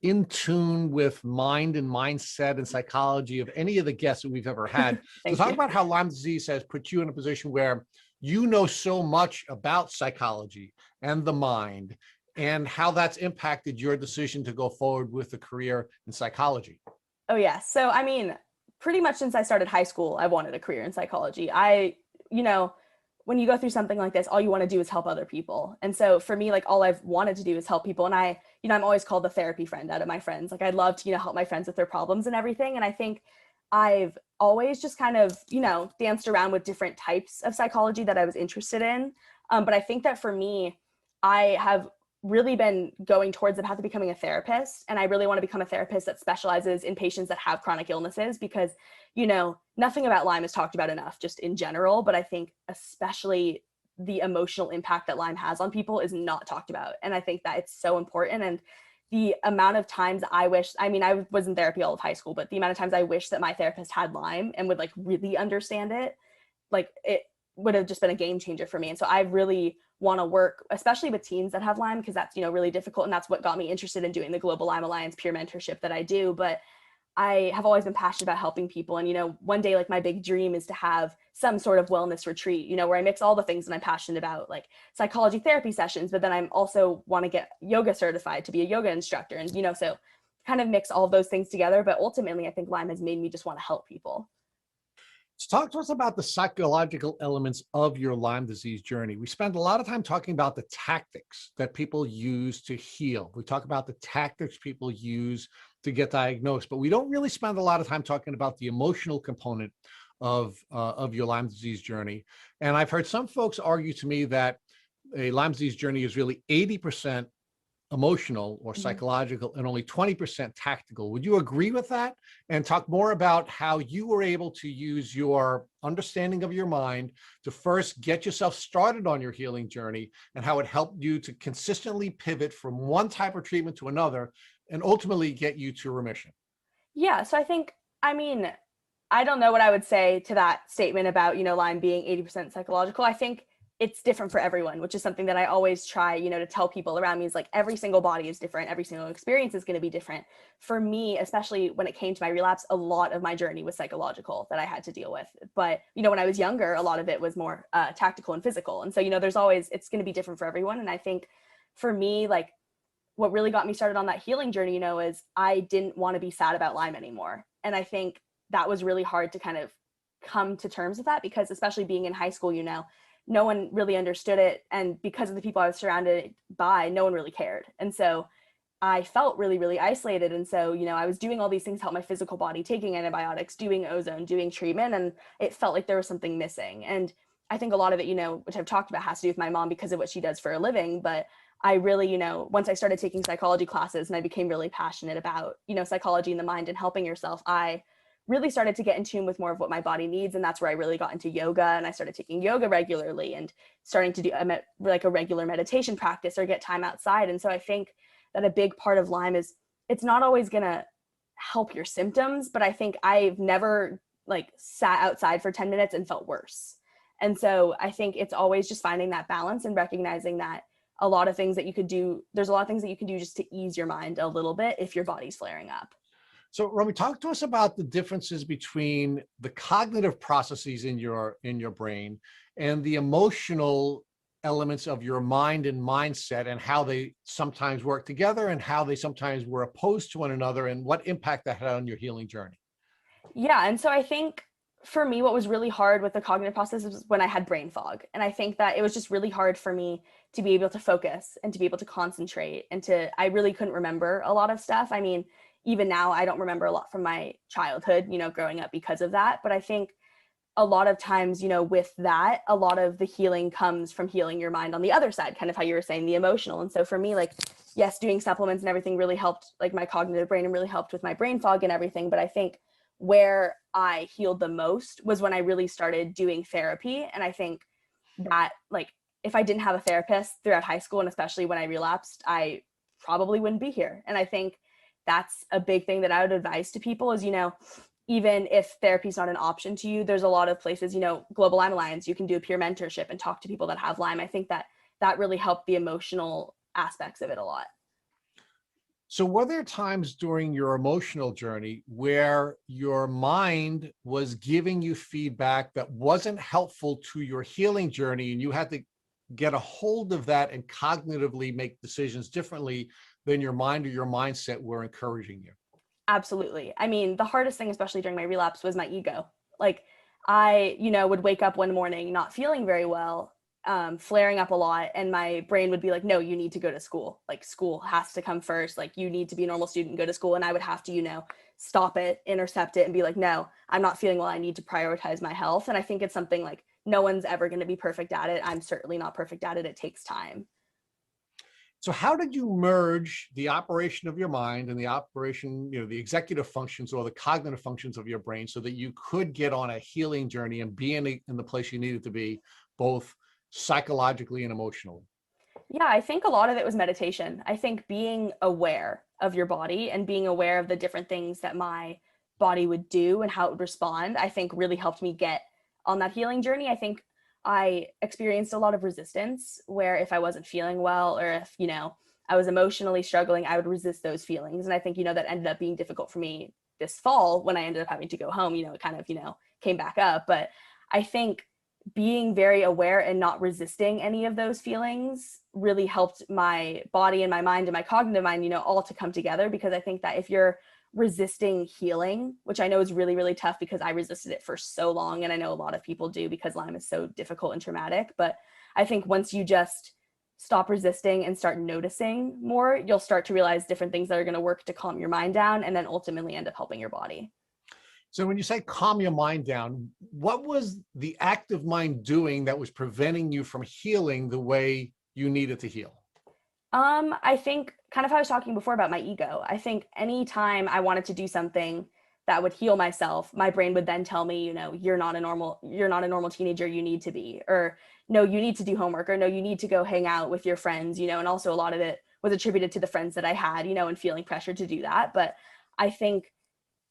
in tune with mind and mindset and psychology of any of the guests that we've ever had. So talk about how Lyme disease has put you in a position where you know so much about psychology and the mind, and how that's impacted your decision to go forward with a career in psychology. Oh, yeah. So, I mean, pretty much since I started high school, I wanted a career in psychology. When you go through something like this, all you want to do is help other people. And so for me, like all I've wanted to do is help people. And I'm always called the therapy friend out of my friends. Like I'd love to, help my friends with their problems and everything. And I think I've always just kind of, danced around with different types of psychology that I was interested in. But I think that for me, I have really been going towards the path of becoming a therapist. And I really want to become a therapist that specializes in patients that have chronic illnesses, because, nothing about Lyme is talked about enough just in general. But I think especially the emotional impact that Lyme has on people is not talked about. And I think that it's so important. And the amount of times I was in therapy all of high school, but the amount of times I wish that my therapist had Lyme and would like really understand it, like it would have just been a game changer for me. And so I really want to work, especially with teens that have Lyme, because that's, really difficult. And that's what got me interested in doing the Global Lyme Alliance peer mentorship that I do. But I have always been passionate about helping people. And, one day, like my big dream is to have some sort of wellness retreat, where I mix all the things that I'm passionate about, like psychology therapy sessions, but then I'm also want to get yoga certified to be a yoga instructor. And, so kind of mix all of those things together. But ultimately, I think Lyme has made me just want to help people. So talk to us about the psychological elements of your Lyme disease journey. We spend a lot of time talking about the tactics that people use to heal. We talk about the tactics people use to get diagnosed, but we don't really spend a lot of time talking about the emotional component of your Lyme disease journey. And I've heard some folks argue to me that a Lyme disease journey is really 80% emotional or psychological and only 20% tactical. Would you agree with that? And talk more about how you were able to use your understanding of your mind to first get yourself started on your healing journey, and how it helped you to consistently pivot from one type of treatment to another and ultimately get you to remission. Yeah. So I think, I don't know what I would say to that statement about, Lyme being 80% psychological. I think it's different for everyone, which is something that I always try, to tell people around me, is like every single body is different. Every single experience is going to be different. For me, especially when it came to my relapse, a lot of my journey was psychological that I had to deal with. But, when I was younger, a lot of it was more tactical and physical. And so, it's going to be different for everyone. And I think for me, like what really got me started on that healing journey, is I didn't want to be sad about Lyme anymore. And I think that was really hard to kind of come to terms with that, because especially being in high school, no one really understood it. And because of the people I was surrounded by, no one really cared. And so I felt really, really isolated. And so, I was doing all these things to help my physical body, taking antibiotics, doing ozone, doing treatment, and it felt like there was something missing. And I think a lot of it, which I've talked about, has to do with my mom because of what she does for a living. But I really, once I started taking psychology classes and I became really passionate about, psychology and the mind and helping yourself, I really started to get in tune with more of what my body needs. And that's where I really got into yoga, and I started taking yoga regularly and starting to do like a regular meditation practice or get time outside. And so I think that a big part of Lyme is it's not always going to help your symptoms, but I think I've never like sat outside for 10 minutes and felt worse. And so I think it's always just finding that balance and recognizing that a lot of things that you could do, there's a lot of things that you can do just to ease your mind a little bit if your body's flaring up. So Romy, talk to us about the differences between the cognitive processes in your brain and the emotional elements of your mind and mindset, and how they sometimes work together and how they sometimes were opposed to one another, and what impact that had on your healing journey. Yeah. And so I think for me, what was really hard with the cognitive process was when I had brain fog. And I think that it was just really hard for me to be able to focus and to be able to concentrate, and I really couldn't remember a lot of stuff. Even now, I don't remember a lot from my childhood, growing up because of that. But I think a lot of times, with that, a lot of the healing comes from healing your mind on the other side, kind of how you were saying, the emotional. And so for me, like, yes, doing supplements and everything really helped, like my cognitive brain, and really helped with my brain fog and everything. But I think where I healed the most was when I really started doing therapy. And I think that, like, if I didn't have a therapist throughout high school, and especially when I relapsed, I probably wouldn't be here. And I think that's a big thing that I would advise to people is, even if therapy is not an option to you, there's a lot of places, Global Lyme Alliance, you can do a peer mentorship and talk to people that have Lyme. I think that really helped the emotional aspects of it a lot. So were there times during your emotional journey where your mind was giving you feedback that wasn't helpful to your healing journey, and you had to get a hold of that and cognitively make decisions differently than your mind or your mindset were encouraging you? Absolutely. The hardest thing, especially during my relapse, was my ego. Like I, would wake up one morning not feeling very well, flaring up a lot, and my brain would be like, no, you need to go to school. Like school has to come first. Like you need to be a normal student and go to school. And I would have to, stop it, intercept it, and be like, no, I'm not feeling well. I need to prioritize my health. And I think it's something like no one's ever going to be perfect at it. I'm certainly not perfect at it. It takes time. So how did you merge the operation of your mind and the operation, the executive functions or the cognitive functions of your brain so that you could get on a healing journey and be in the place you needed to be, both psychologically and emotionally? Yeah, I think a lot of it was meditation. I think being aware of your body and being aware of the different things that my body would do and how it would respond, I think really helped me get on that healing journey. I think I experienced a lot of resistance where if I wasn't feeling well or if, I was emotionally struggling, I would resist those feelings. And I think, that ended up being difficult for me this fall when I ended up having to go home, it kind of, came back up. But I think being very aware and not resisting any of those feelings really helped my body and my mind and my cognitive mind, all to come together. Because I think that if you're resisting healing, which I know is really, really tough because I resisted it for so long, and I know a lot of people do because Lyme is so difficult and traumatic, but I think once you just stop resisting and start noticing more, you'll start to realize different things that are going to work to calm your mind down and then ultimately end up helping your body. So when you say calm your mind down, what was the active mind doing that was preventing you from healing the way you needed to heal? I think kind of how I was talking before about my ego. I think anytime I wanted to do something that would heal myself, my brain would then tell me, you're not a normal teenager, you need to be, or no, you need to do homework, or no, you need to go hang out with your friends, and also a lot of it was attributed to the friends that I had, and feeling pressure to do that. But I think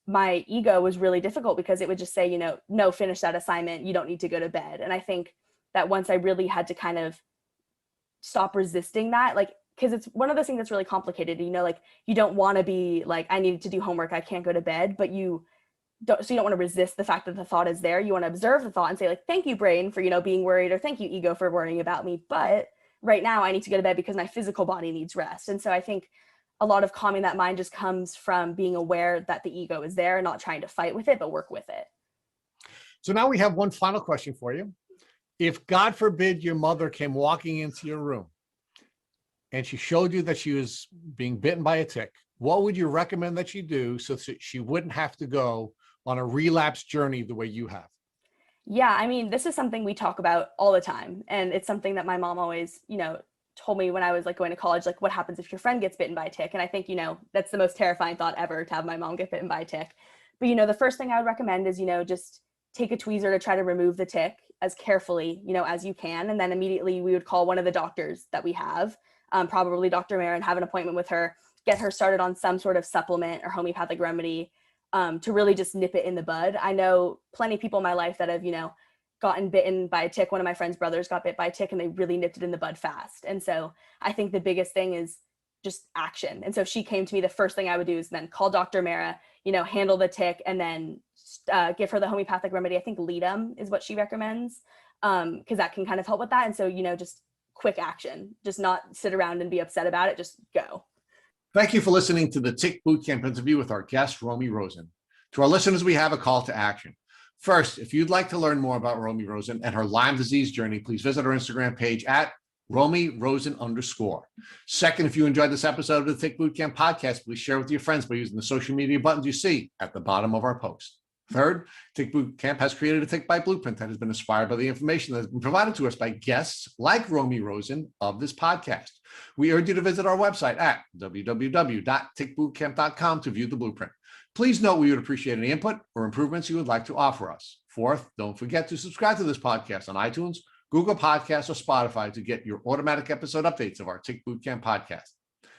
my ego was really difficult because it would just say, no, finish that assignment, you don't need to go to bed. And I think that once I really had to kind of stop resisting that, because it's one of those things that's really complicated, you don't want to be like, I need to do homework, I can't go to bed, but you don't want to resist the fact that the thought is there. You want to observe the thought and say, like, thank you, brain, for, being worried, or thank you, ego, for worrying about me. But right now I need to go to bed because my physical body needs rest. And so I think a lot of calming that mind just comes from being aware that the ego is there, not trying to fight with it, but work with it. So now we have one final question for you. If, God forbid, your mother came walking into your room and she showed you that she was being bitten by a tick, what would you recommend that she do so that she wouldn't have to go on a relapse journey the way you have? Yeah, I mean, this is something we talk about all the time. And it's something that my mom always, told me when I was going to college, what happens if your friend gets bitten by a tick? And I think, that's the most terrifying thought ever, to have my mom get bitten by a tick. But, the first thing I would recommend is, just take a tweezer to try to remove the tick as carefully, as you can. And then immediately we would call one of the doctors that we have, probably Dr. Mara, and have an appointment with her, get her started on some sort of supplement or homeopathic remedy to really just nip it in the bud. I know plenty of people in my life that have, gotten bitten by a tick. One of my friend's brothers got bit by a tick and they really nipped it in the bud fast. And so I think the biggest thing is just action. And so if she came to me, the first thing I would do is then call Dr. Mara, handle the tick, and then give her the homeopathic remedy. I think Leadum is what she recommends, because that can kind of help with that. And so, just quick action, just not sit around and be upset about it, just go. Thank you for listening to the Tick Bootcamp interview with our guest, Romy Rosen. To our listeners, we have a call to action. First, if you'd like to learn more about Romy Rosen and her Lyme disease journey, please visit our Instagram page at Romy Rosen _. Second, if you enjoyed this episode of the Tick Bootcamp podcast, please share with your friends by using the social media buttons you see at the bottom of our post. Third, Tick Bootcamp has created a Tick Bite Blueprint that has been inspired by the information that has been provided to us by guests like Romy Rosen of this podcast. We urge you to visit our website at www.tickbootcamp.com to view the blueprint. Please note we would appreciate any input or improvements you would like to offer us. Fourth, don't forget to subscribe to this podcast on iTunes, Google Podcasts, or Spotify to get your automatic episode updates of our Tick Bootcamp podcast.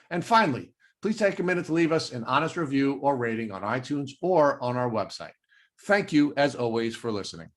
And finally, please take a minute to leave us an honest review or rating on iTunes or on our website. Thank you, as always, for listening.